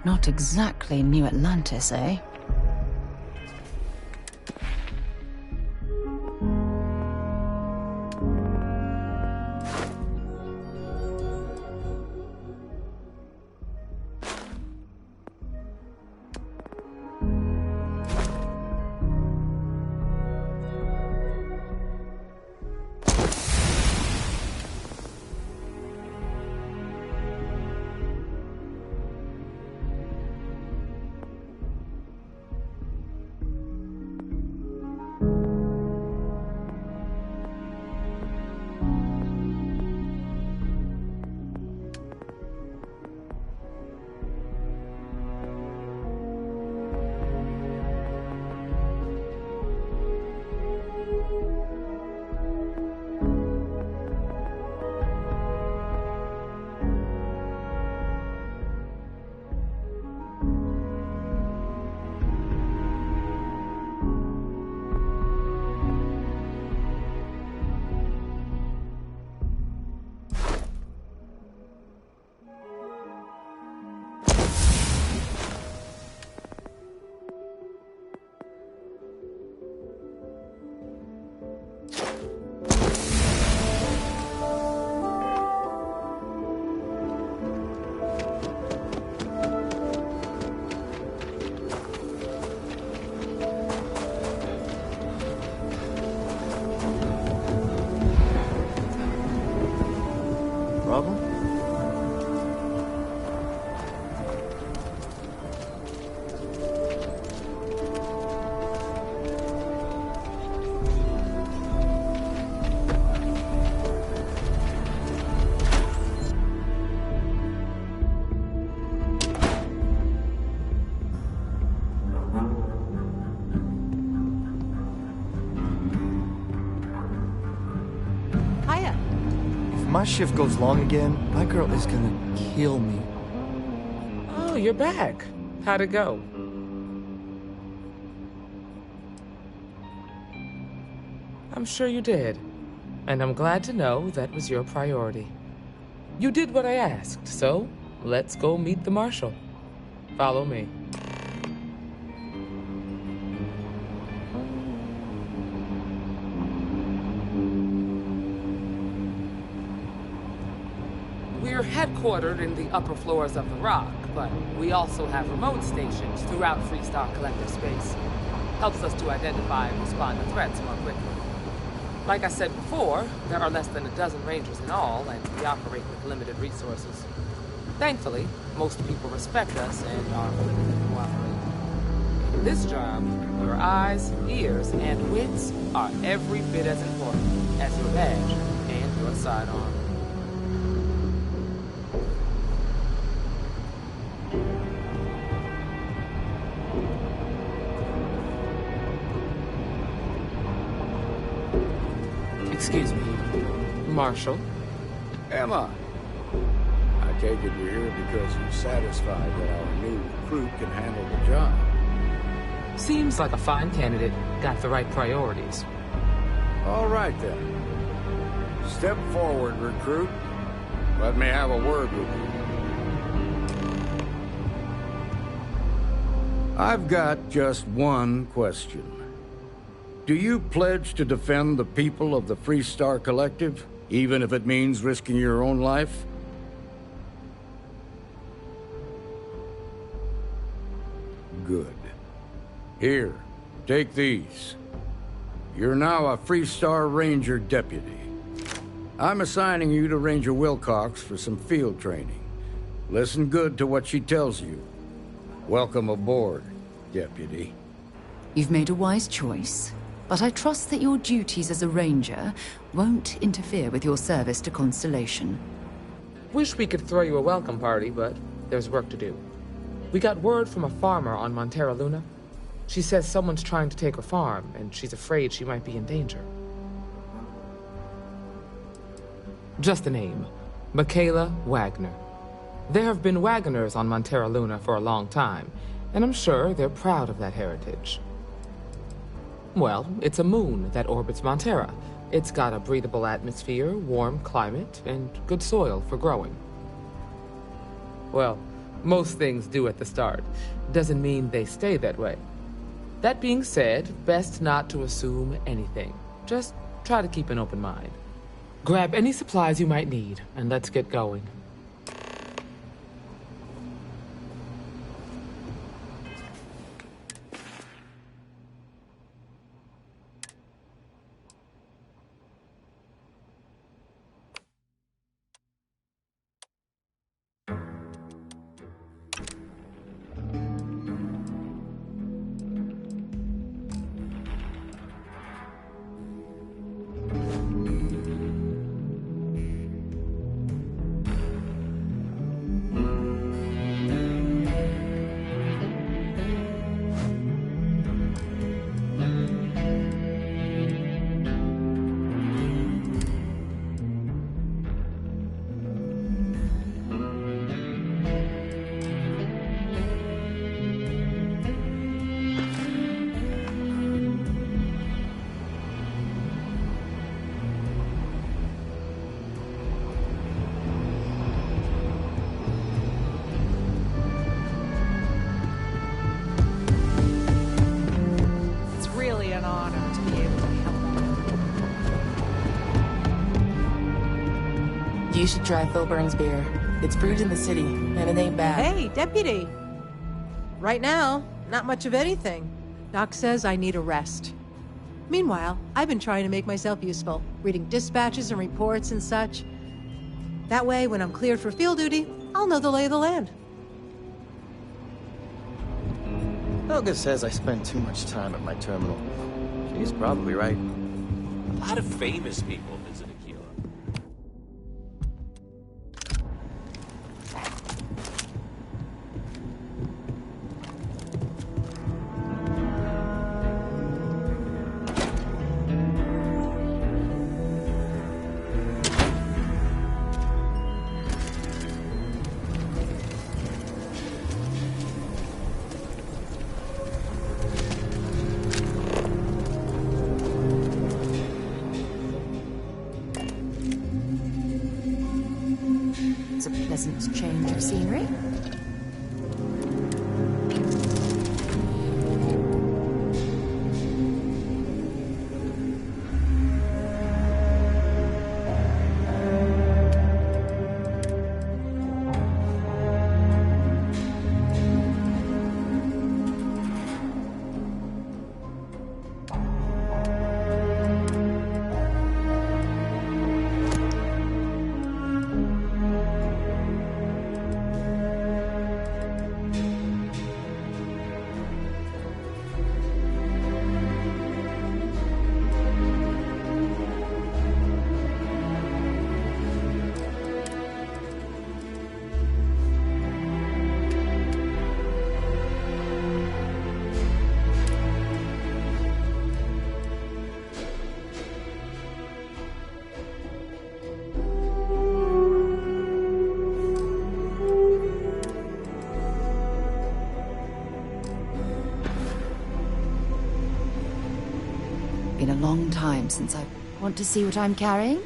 Not exactly New Atlantis, eh? My shift goes long again, my girl is gonna kill me. Oh, you're back. How'd it go? I'm sure you did. And I'm glad to know that was your priority. You did what I asked, so let's go meet the Marshal. Follow me. We're headquartered in the upper floors of the Rock, but we also have remote stations throughout Freestar Collective space. Helps us to identify and respond to threats more quickly. Like I said before, there are less than a dozen Rangers in all, and we operate with limited resources. Thankfully, most people respect us and are willing to cooperate. In this job, your eyes, ears, and wits are every bit as important as your badge and your sidearm. Excuse me, Marshal? Emma, I take it you're here because you're satisfied that our new recruit can handle the job. Seems like a fine candidate. Got the right priorities. All right, then. Step forward, recruit. Let me have a word with you. I've got just one question. Do you pledge to defend the people of the Freestar Collective, even if it means risking your own life? Good. Here, take these. You're now a Freestar Ranger deputy. I'm assigning you to Ranger Wilcox for some field training. Listen good to what she tells you. Welcome aboard, deputy. You've made a wise choice. But I trust that your duties as a ranger won't interfere with your service to Constellation. Wish we could throw you a welcome party, but there's work to do. We got word from a farmer on Montera Luna. She says someone's trying to take her farm, and she's afraid she might be in danger. Just a name. Michaela Wagner. There have been Wagoners on Montera Luna for a long time, and I'm sure they're proud of that heritage. Well, it's a moon that orbits Montera. It's got a breathable atmosphere, warm climate, and good soil for growing. Well, Most things do at the start. Doesn't mean they stay that way. That being said, best not to assume anything. Just try to keep an open mind. Grab any supplies you might need, and let's get going. You should try Phil Burns' beer. It's brewed in the city, and it ain't bad. Hey, Deputy. Right now, not much of anything. Doc says I need a rest. Meanwhile, I've been trying to make myself useful, reading dispatches and reports and such. That way, when I'm cleared for field duty, I'll know the lay of the land. Helga says I spend too much time at my terminal. She's probably right. A lot of famous people visit Aquila. It's a pleasant change of scenery. Been a long time since I want to see what I'm carrying.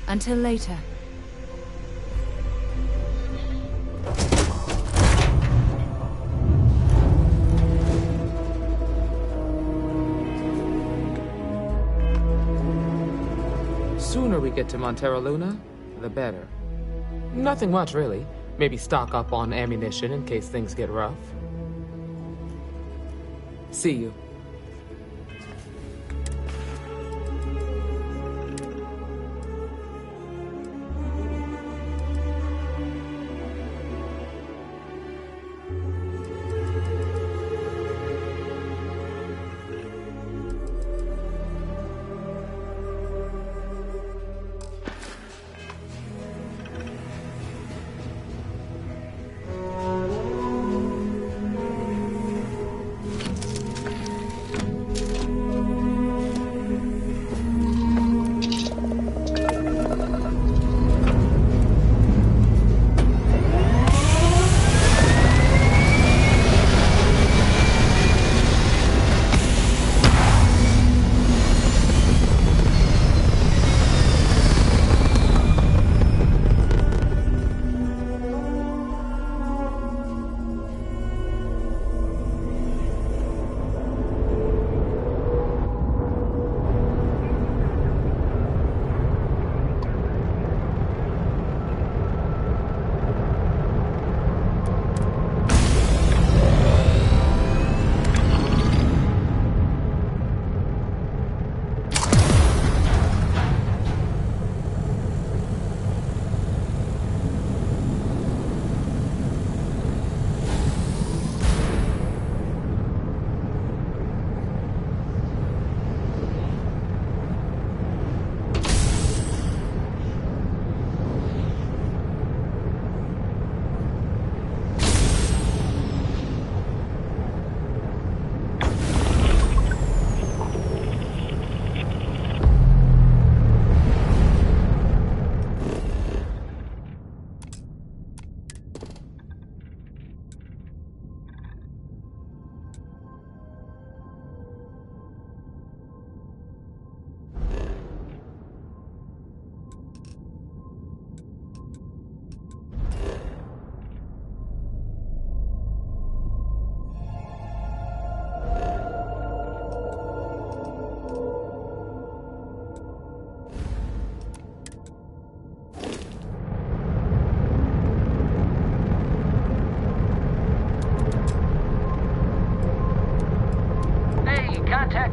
Until later. Sooner we get to Montero Luna, the better. Nothing much, really. Maybe stock up on ammunition in case things get rough. See you.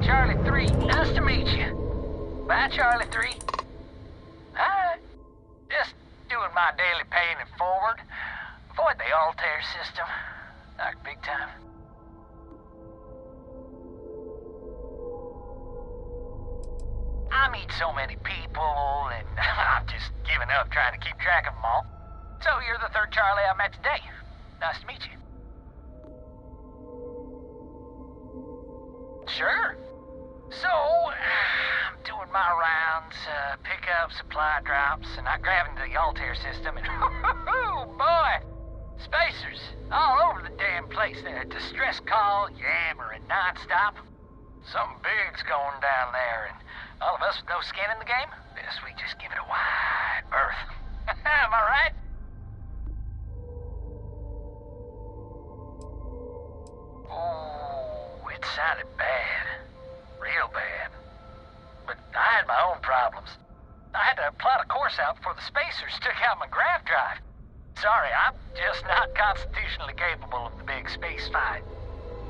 Charlie 3, nice to meet you. Bye, Charlie 3. Hi. Just doing my daily paying it forward. Avoid the Altair system. Like big time. I meet so many people, and I've just given up trying to keep track of them all. So you're the third Charlie I met today. Nice to meet you. Sure. So, I'm doing my rounds, pick up supply drops, and I grab into the Altair system, and oh boy! Spacers all over the damn place. They're distress call, yammering nonstop. Something big's going down there, and all of us with no skin in the game, best we just give it a wide berth. Am I right? Oh, it sounded bad. Real bad. But I had my own problems. I had to plot a course out before the spacers took out my grav drive. Sorry, I'm just not constitutionally capable of the big space fight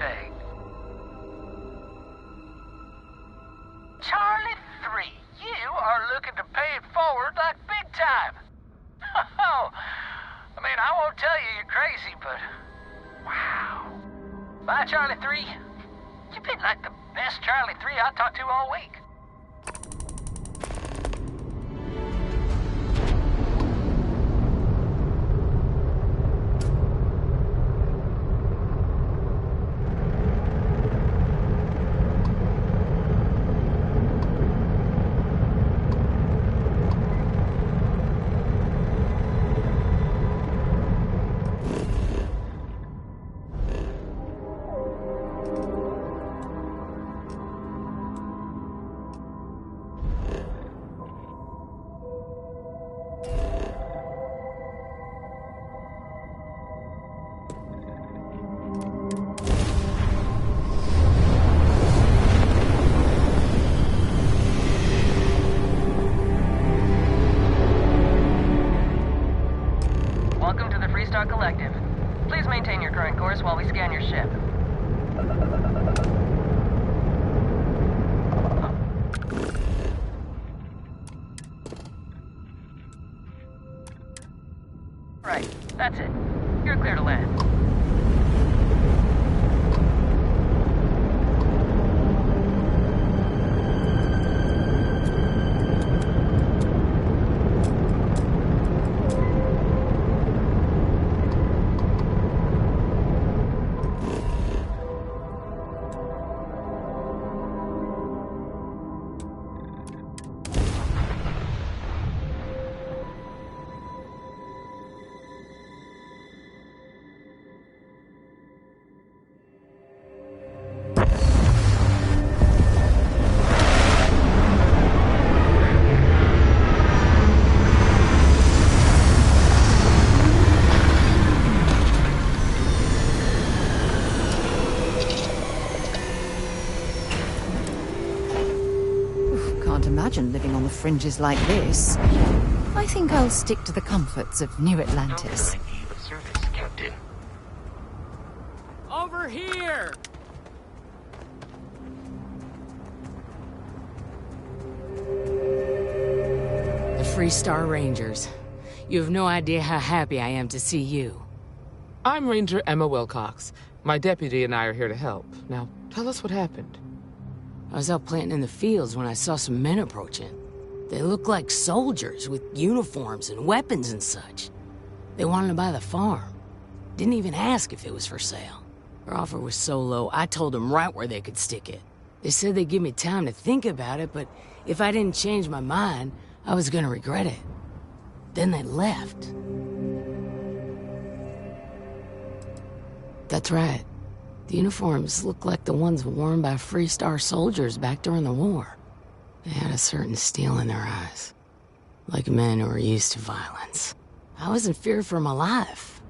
thing. Charlie 3, you are looking to pay it forward like big time. Oh, I mean, I won't tell you you're crazy, but wow. Bye, Charlie 3. You've been like the best Charlie 3 I talked to all week. Collective. Please maintain your current course while we scan your ship. Right, that's it. You're clear to land. Imagine living on the fringes like this. I think I'll stick to the comforts of New Atlantis. Service, Captain. Over here! The Freestar Rangers. You have no idea how happy I am to see you. I'm Ranger Emma Wilcox. My deputy and I are here to help. Now, tell us what happened. I was out planting in the fields when I saw some men approaching. They looked like soldiers with uniforms and weapons and such. They wanted to buy the farm. Didn't even ask if it was for sale. Their offer was so low, I told them right where they could stick it. They said they'd give me time to think about it, but if I didn't change my mind, I was gonna regret it. Then they left. That's right. The uniforms looked like the ones worn by Freestar soldiers back during the war. They had a certain steel in their eyes. Like men who were used to violence. I was in fear for my life.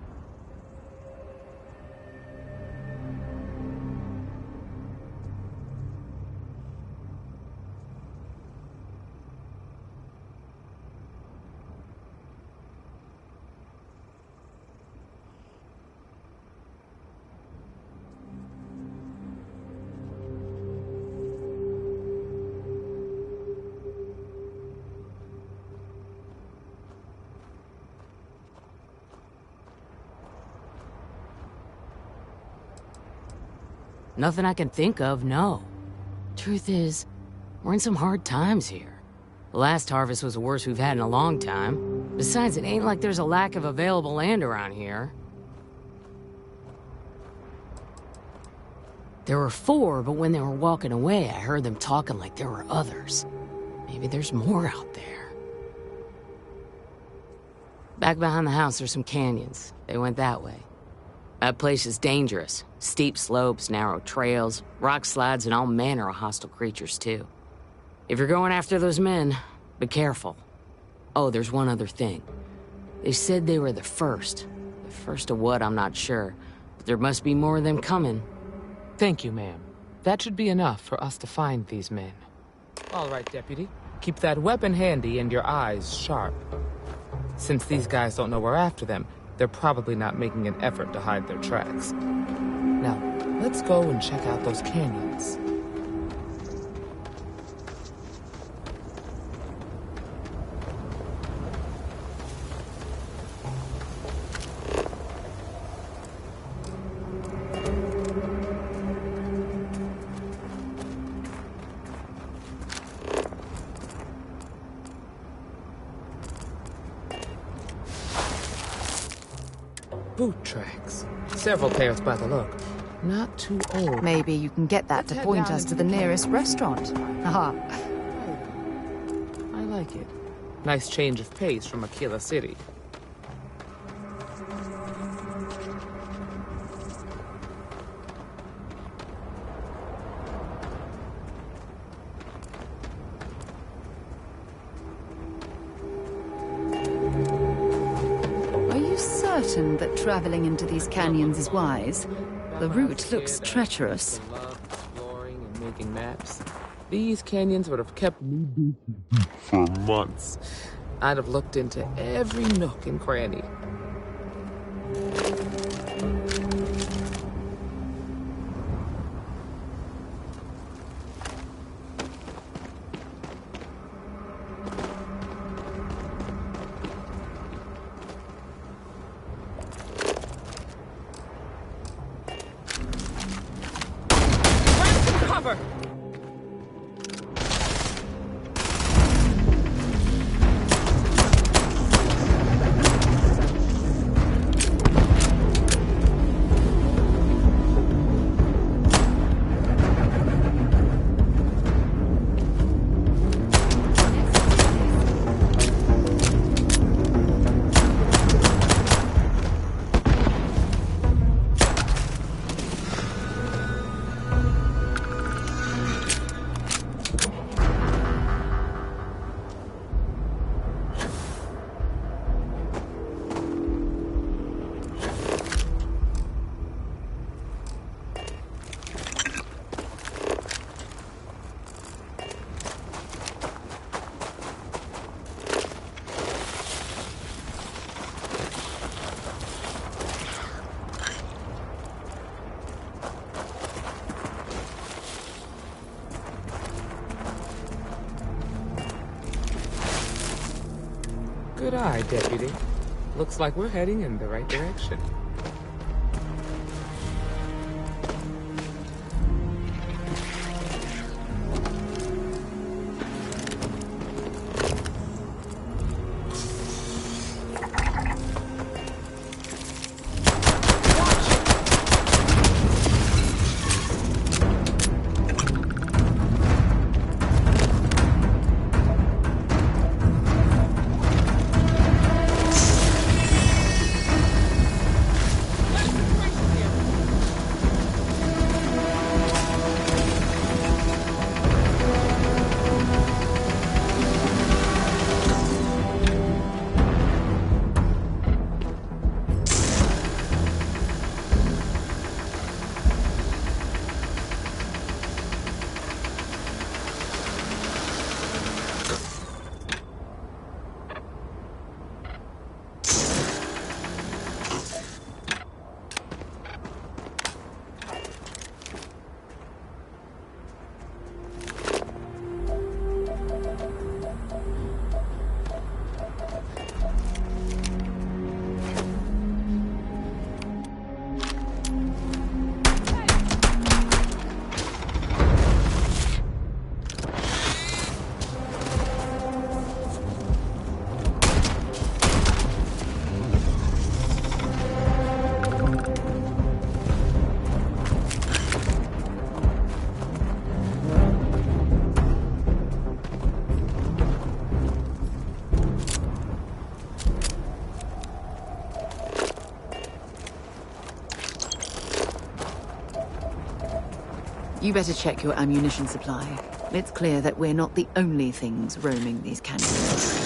Nothing I can think of, no. Truth is, we're in some hard times here. The last harvest was the worst we've had in a long time. Besides, it ain't like there's a lack of available land around here. There were 4, but when they were walking away, I heard them talking like there were others. Maybe there's more out there. Back behind the house, there's some canyons. They went that way. That place is dangerous. Steep slopes, narrow trails, rock slides, and all manner of hostile creatures, too. If you're going after those men, be careful. Oh, there's one other thing. They said they were the first. The first of what, I'm not sure. But there must be more of them coming. Thank you, ma'am. That should be enough for us to find these men. All right, Deputy. Keep that weapon handy and your eyes sharp. Since these guys don't know we're after them, they're probably not making an effort to hide their tracks. Now, let's go and check out those canyons. Boot tracks. Several pairs by the look. Not too old. Maybe you can get that to point us to the nearest restaurant. Aha. I like it. Nice change of pace from Aquila City. Certain that traveling into these canyons is wise. The route looks treacherous. Exploring and making maps. These canyons would have kept me busy for months. I'd have looked into every nook and cranny. Cover! Good eye, Deputy. Looks like we're heading in the right direction. You better check your ammunition supply. It's clear that we're not the only things roaming these canyons.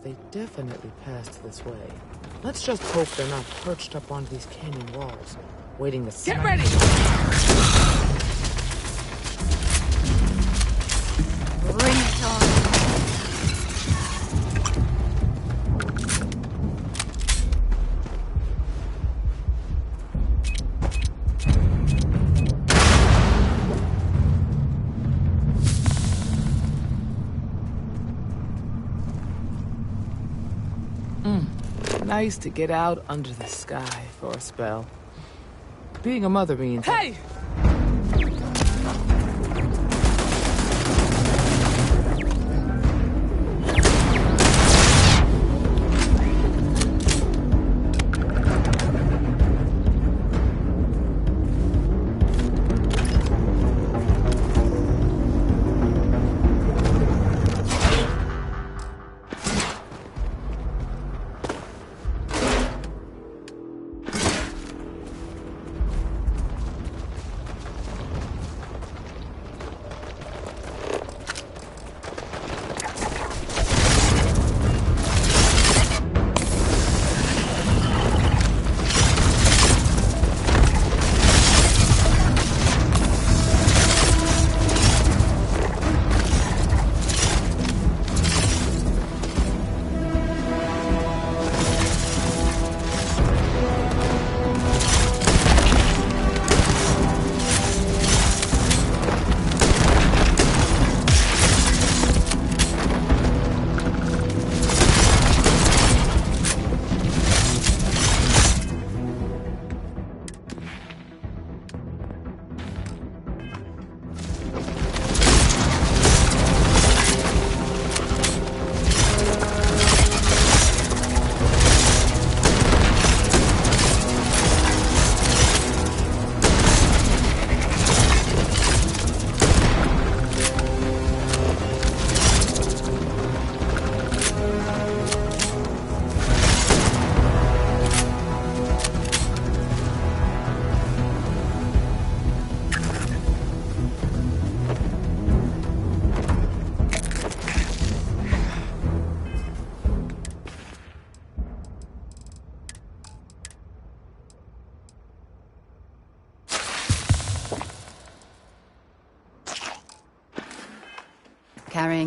They definitely passed this way. Let's just hope they're not perched up on these canyon walls, waiting to Get ready! Bring it on. Nice to get out under the sky for a spell. Being a mother means... Hey!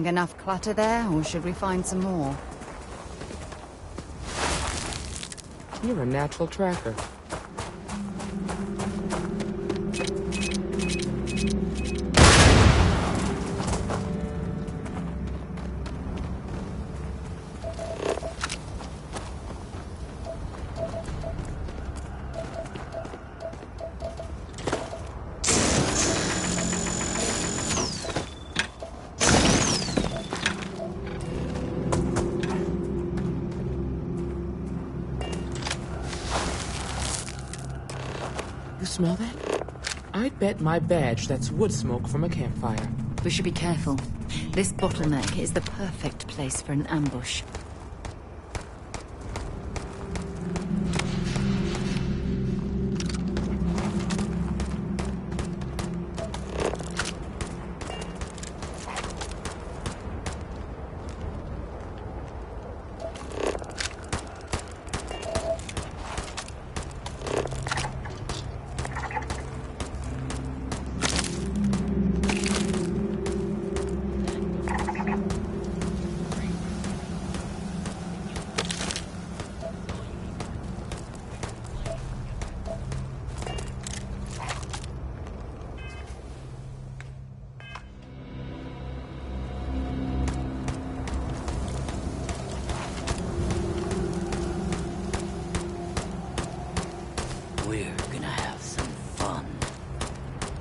Think enough clutter there, or should we find some more? You're a natural tracker. You smell that? I'd bet my badge that's wood smoke from a campfire. We should be careful. This bottleneck is the perfect place for an ambush.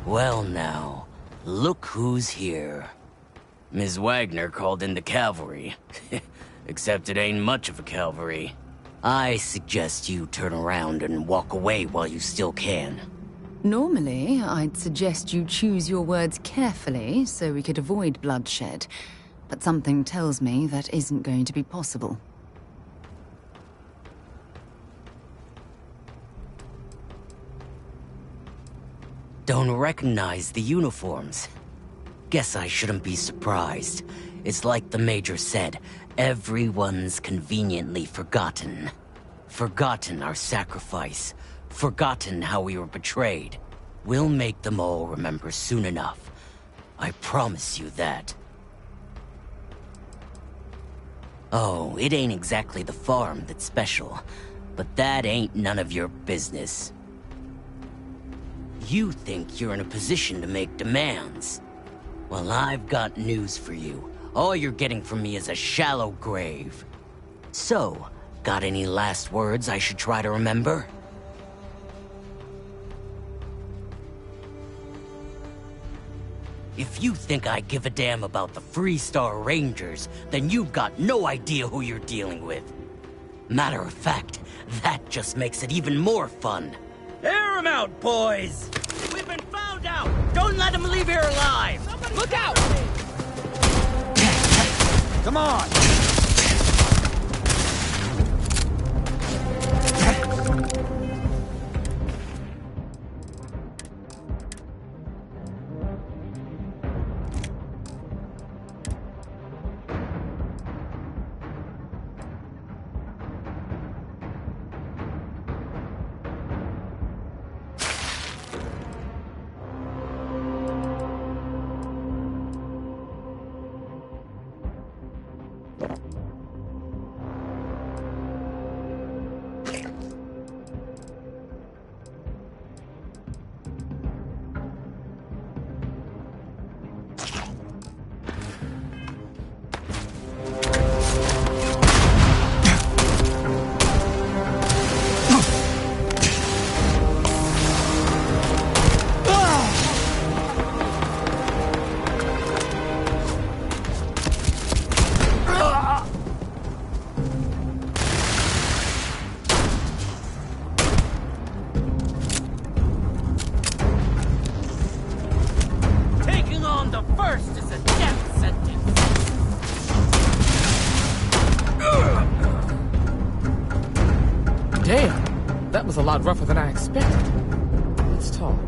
Well now, look who's here. Ms. Wagner called in the cavalry. Except it ain't much of a cavalry. I suggest you turn around and walk away while you still can. Normally, I'd suggest you choose your words carefully so we could avoid bloodshed. But something tells me that isn't going to be possible. Don't recognize the uniforms. Guess I shouldn't be surprised. It's like the Major said, everyone's conveniently forgotten. Forgotten our sacrifice. Forgotten how we were betrayed. We'll make them all remember soon enough. I promise you that. Oh, it ain't exactly the farm that's special, but that ain't none of your business. You think you're in a position to make demands. Well, I've got news for you. All you're getting from me is a shallow grave. So, got any last words I should try to remember? If you think I give a damn about the Freestar Rangers, then you've got no idea who you're dealing with. Matter of fact, that just makes it even more fun. Air 'em out, boys! We've been found out! Don't let them leave here alive! Somebody look out! Come on! Damn, that was a lot rougher than I expected. Let's talk.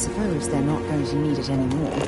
suppose they're not going to need it anymore.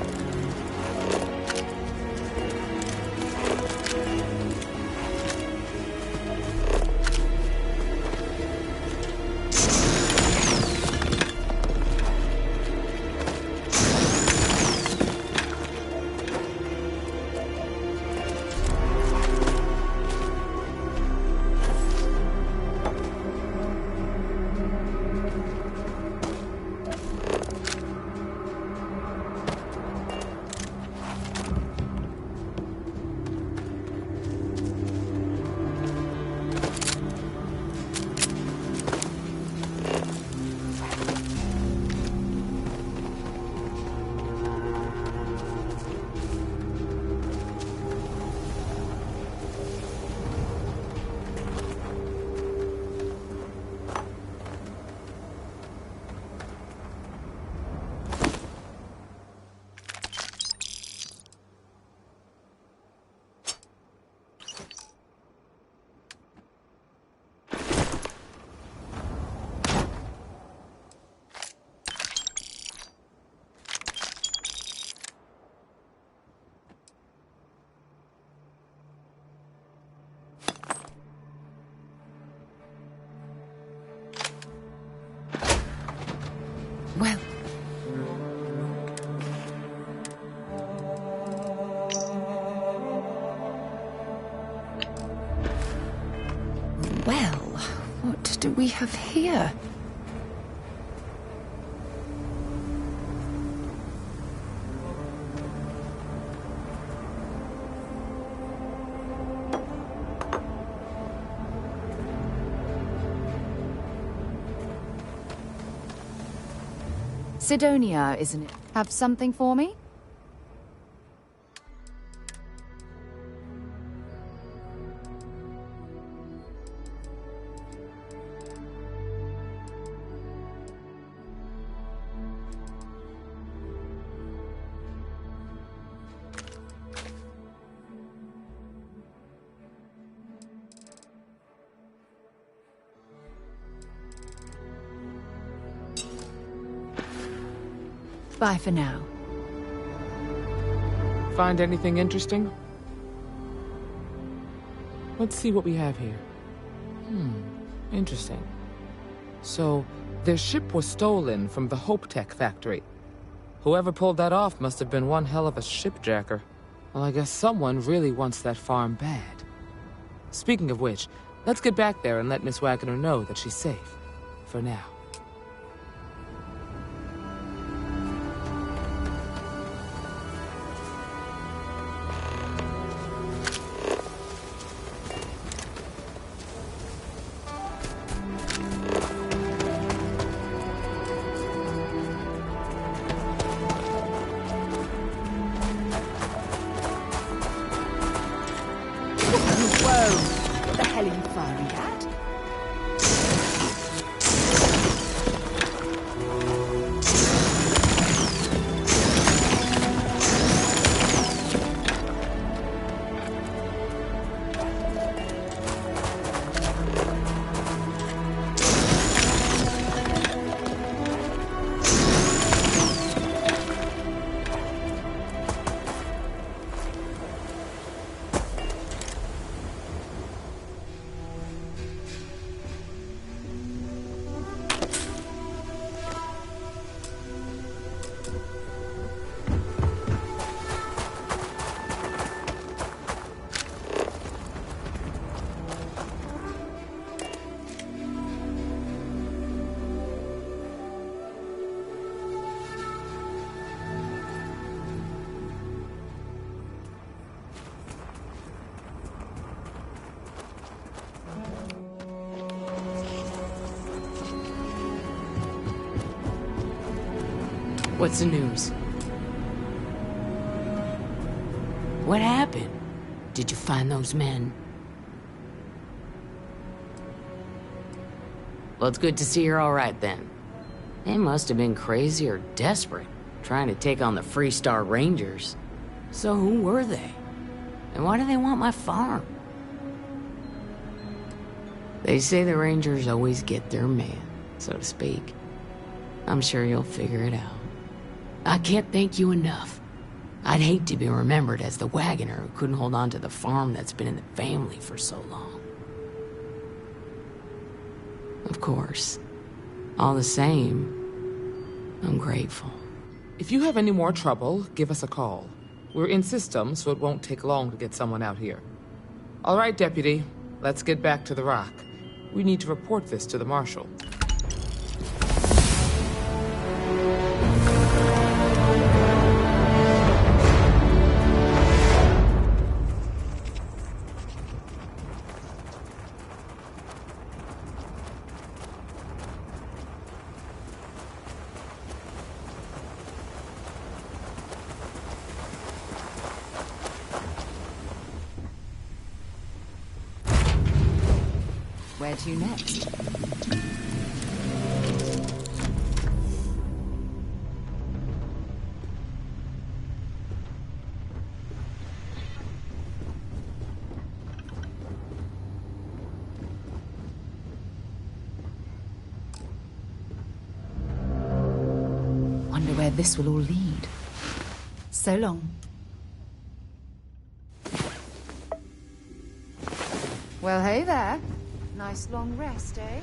Well... Well, what do we have here? Sidonia, isn't it? Have something for me? Bye for now. Find anything interesting? Let's see what we have here. Interesting. So, their ship was stolen from the Hope Tech factory. Whoever pulled that off must have been one hell of a shipjacker. Well, I guess someone really wants that farm bad. Speaking of which, let's get back there and let Miss Wagner know that she's safe. For now. What's the news? What happened? Did you find those men? Well, it's good to see you're all right then. They must have been crazy or desperate, trying to take on the Freestar Rangers. So who were they? And why do they want my farm? They say the Rangers always get their man, so to speak. I'm sure you'll figure it out. I can't thank you enough. I'd hate to be remembered as the wagoner who couldn't hold on to the farm that's been in the family for so long. Of course. All the same, I'm grateful. If you have any more trouble, give us a call. We're in system, so it won't take long to get someone out here. All right, Deputy. Let's get back to the rock. We need to report this to the Marshal. Where to next? Wonder where this will all lead. So long. Well, hey there. Nice long rest, eh?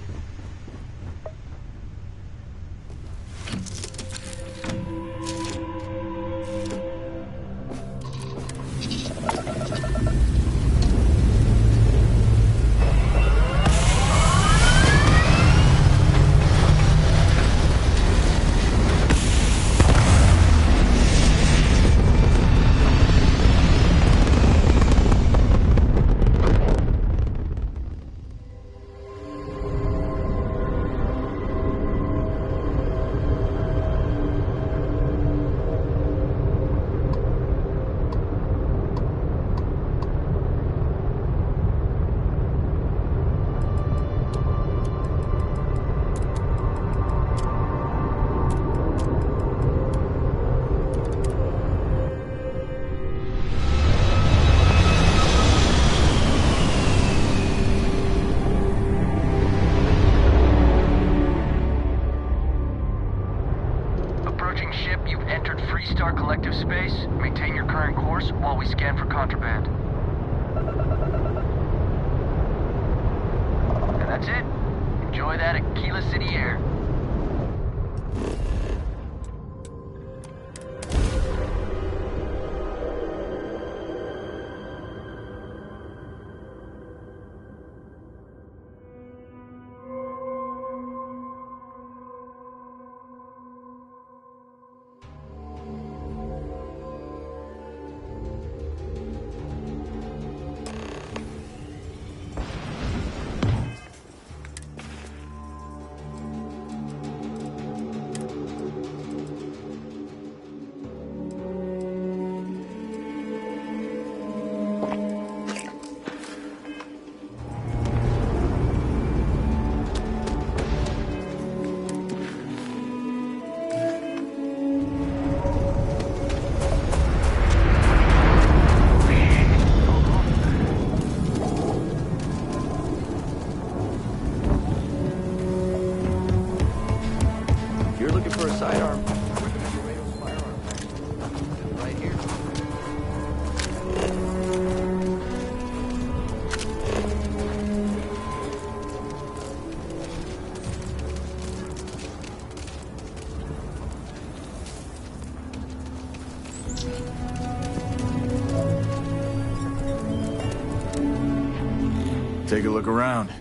Take a look around.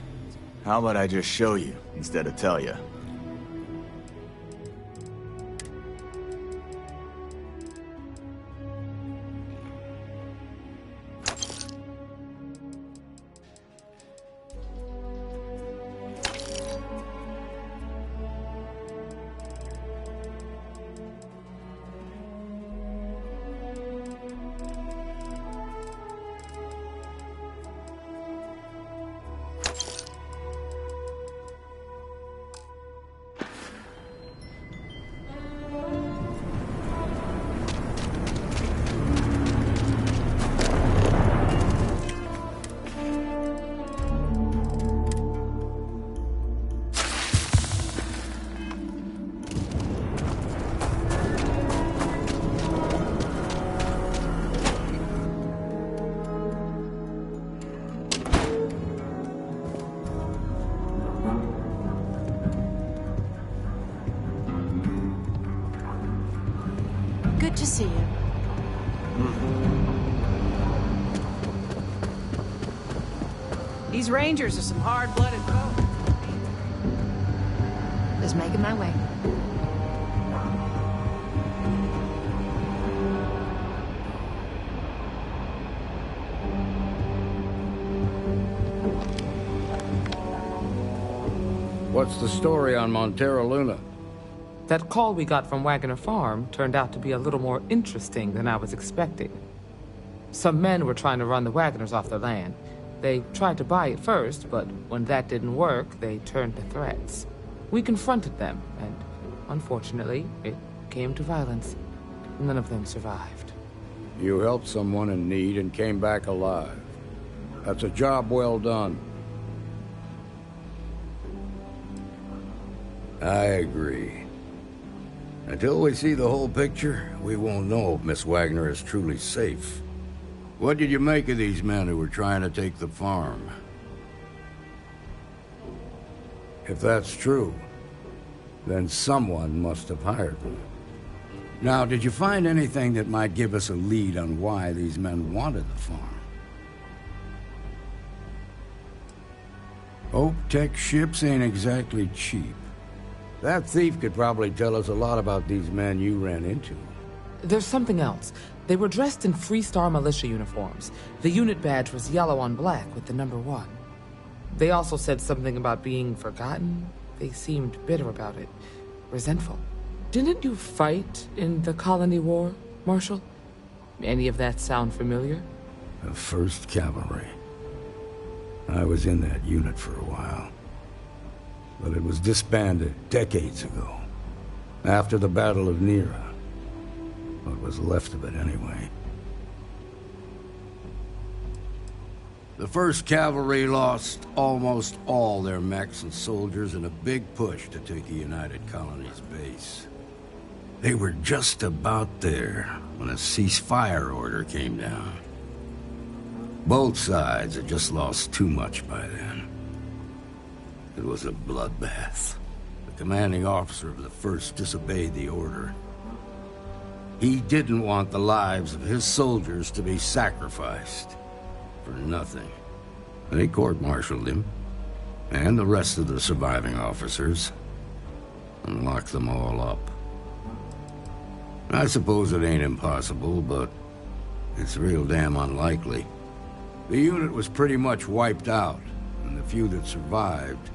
How about I just show you instead of tell you? see him. These Rangers are some hard-blooded folk. Just making my way. What's the story on Montero Luna? That call we got from Wagner Farm turned out to be a little more interesting than I was expecting. Some men were trying to run the Wagners off their land. They tried to buy it first, but when that didn't work, they turned to threats. We confronted them, and unfortunately, it came to violence. None of them survived. You helped someone in need and came back alive. That's a job well done. I agree. Until we see the whole picture, we won't know if Miss Wagner is truly safe. What did you make of these men who were trying to take the farm? If that's true, then someone must have hired them. Now, did you find anything that might give us a lead on why these men wanted the farm? Hope Tech ships ain't exactly cheap. That thief could probably tell us a lot about these men you ran into. There's something else. They were dressed in Freestar militia uniforms. The unit badge was yellow on black with the number 1. They also said something about being forgotten. They seemed bitter about it, resentful. Didn't you fight in the Colony War, Marshal? Any of that sound familiar? The 1st Cavalry. I was in that unit for a while. But it was disbanded decades ago, after the Battle of Nera. What was left of it, anyway. The 1st Cavalry lost almost all their mechs and soldiers in a big push to take the United Colony's base. They were just about there when a ceasefire order came down. Both sides had just lost too much by then. It was a bloodbath. The commanding officer of the 1st disobeyed the order. He didn't want the lives of his soldiers to be sacrificed for nothing. They court-martialed him, and the rest of the surviving officers, and locked them all up. I suppose it ain't impossible, but it's real damn unlikely. The unit was pretty much wiped out, and the few that survived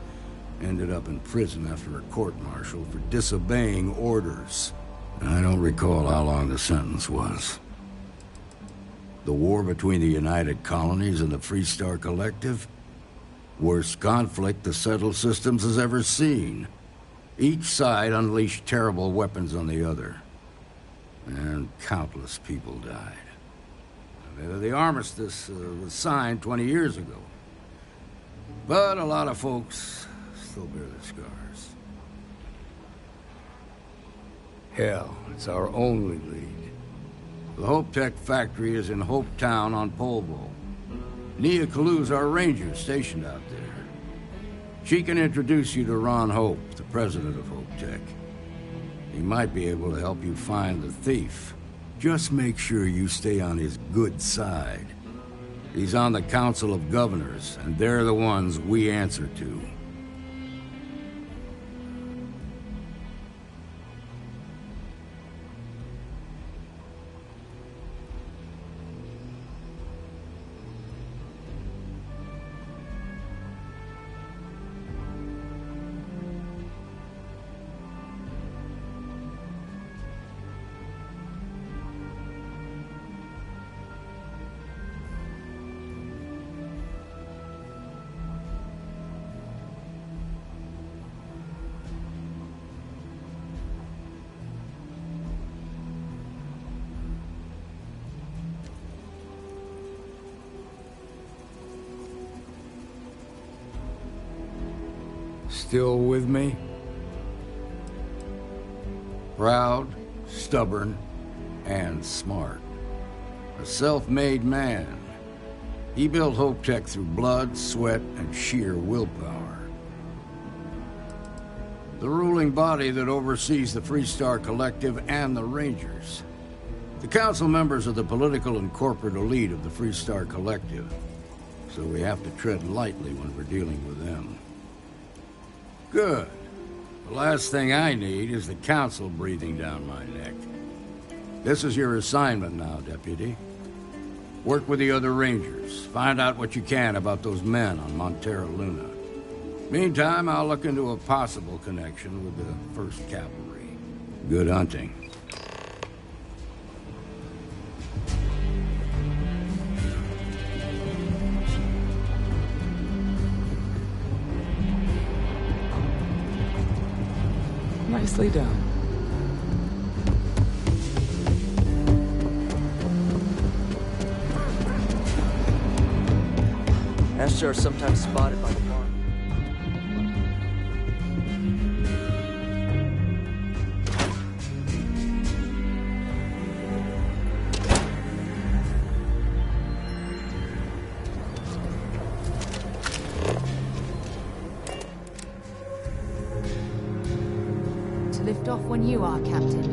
ended up in prison after a court-martial for disobeying orders. I don't recall how long the sentence was. The war between the United Colonies and the Freestar Collective? Worst conflict the settled systems has ever seen. Each side unleashed terrible weapons on the other. And countless people died. The armistice was signed 20 years ago. But a lot of folks still bear the scars. Hell, it's our only lead. The Hope Tech factory is in Hope Town on Polvo. Nia Kalu's our ranger stationed out there. She can introduce you to Ron Hope, the president of Hope Tech. He might be able to help you find the thief. Just make sure you stay on his good side. He's on the Council of Governors, and they're the ones we answer to. Still with me? Proud, stubborn, and smart. A self-made man. He built Hope Tech through blood, sweat, and sheer willpower. The ruling body that oversees the Freestar Collective and the Rangers. The council members are the political and corporate elite of the Freestar Collective, so we have to tread lightly when we're dealing with them. Good. The last thing I need is the council breathing down my neck. This is your assignment now, Deputy. Work with the other Rangers. Find out what you can about those men on Montera Luna. Meantime, I'll look into a possible connection with the 1st Cavalry. Good hunting. Nicely done. Astro are sometimes spotted by the farm. To lift off when you are, Captain.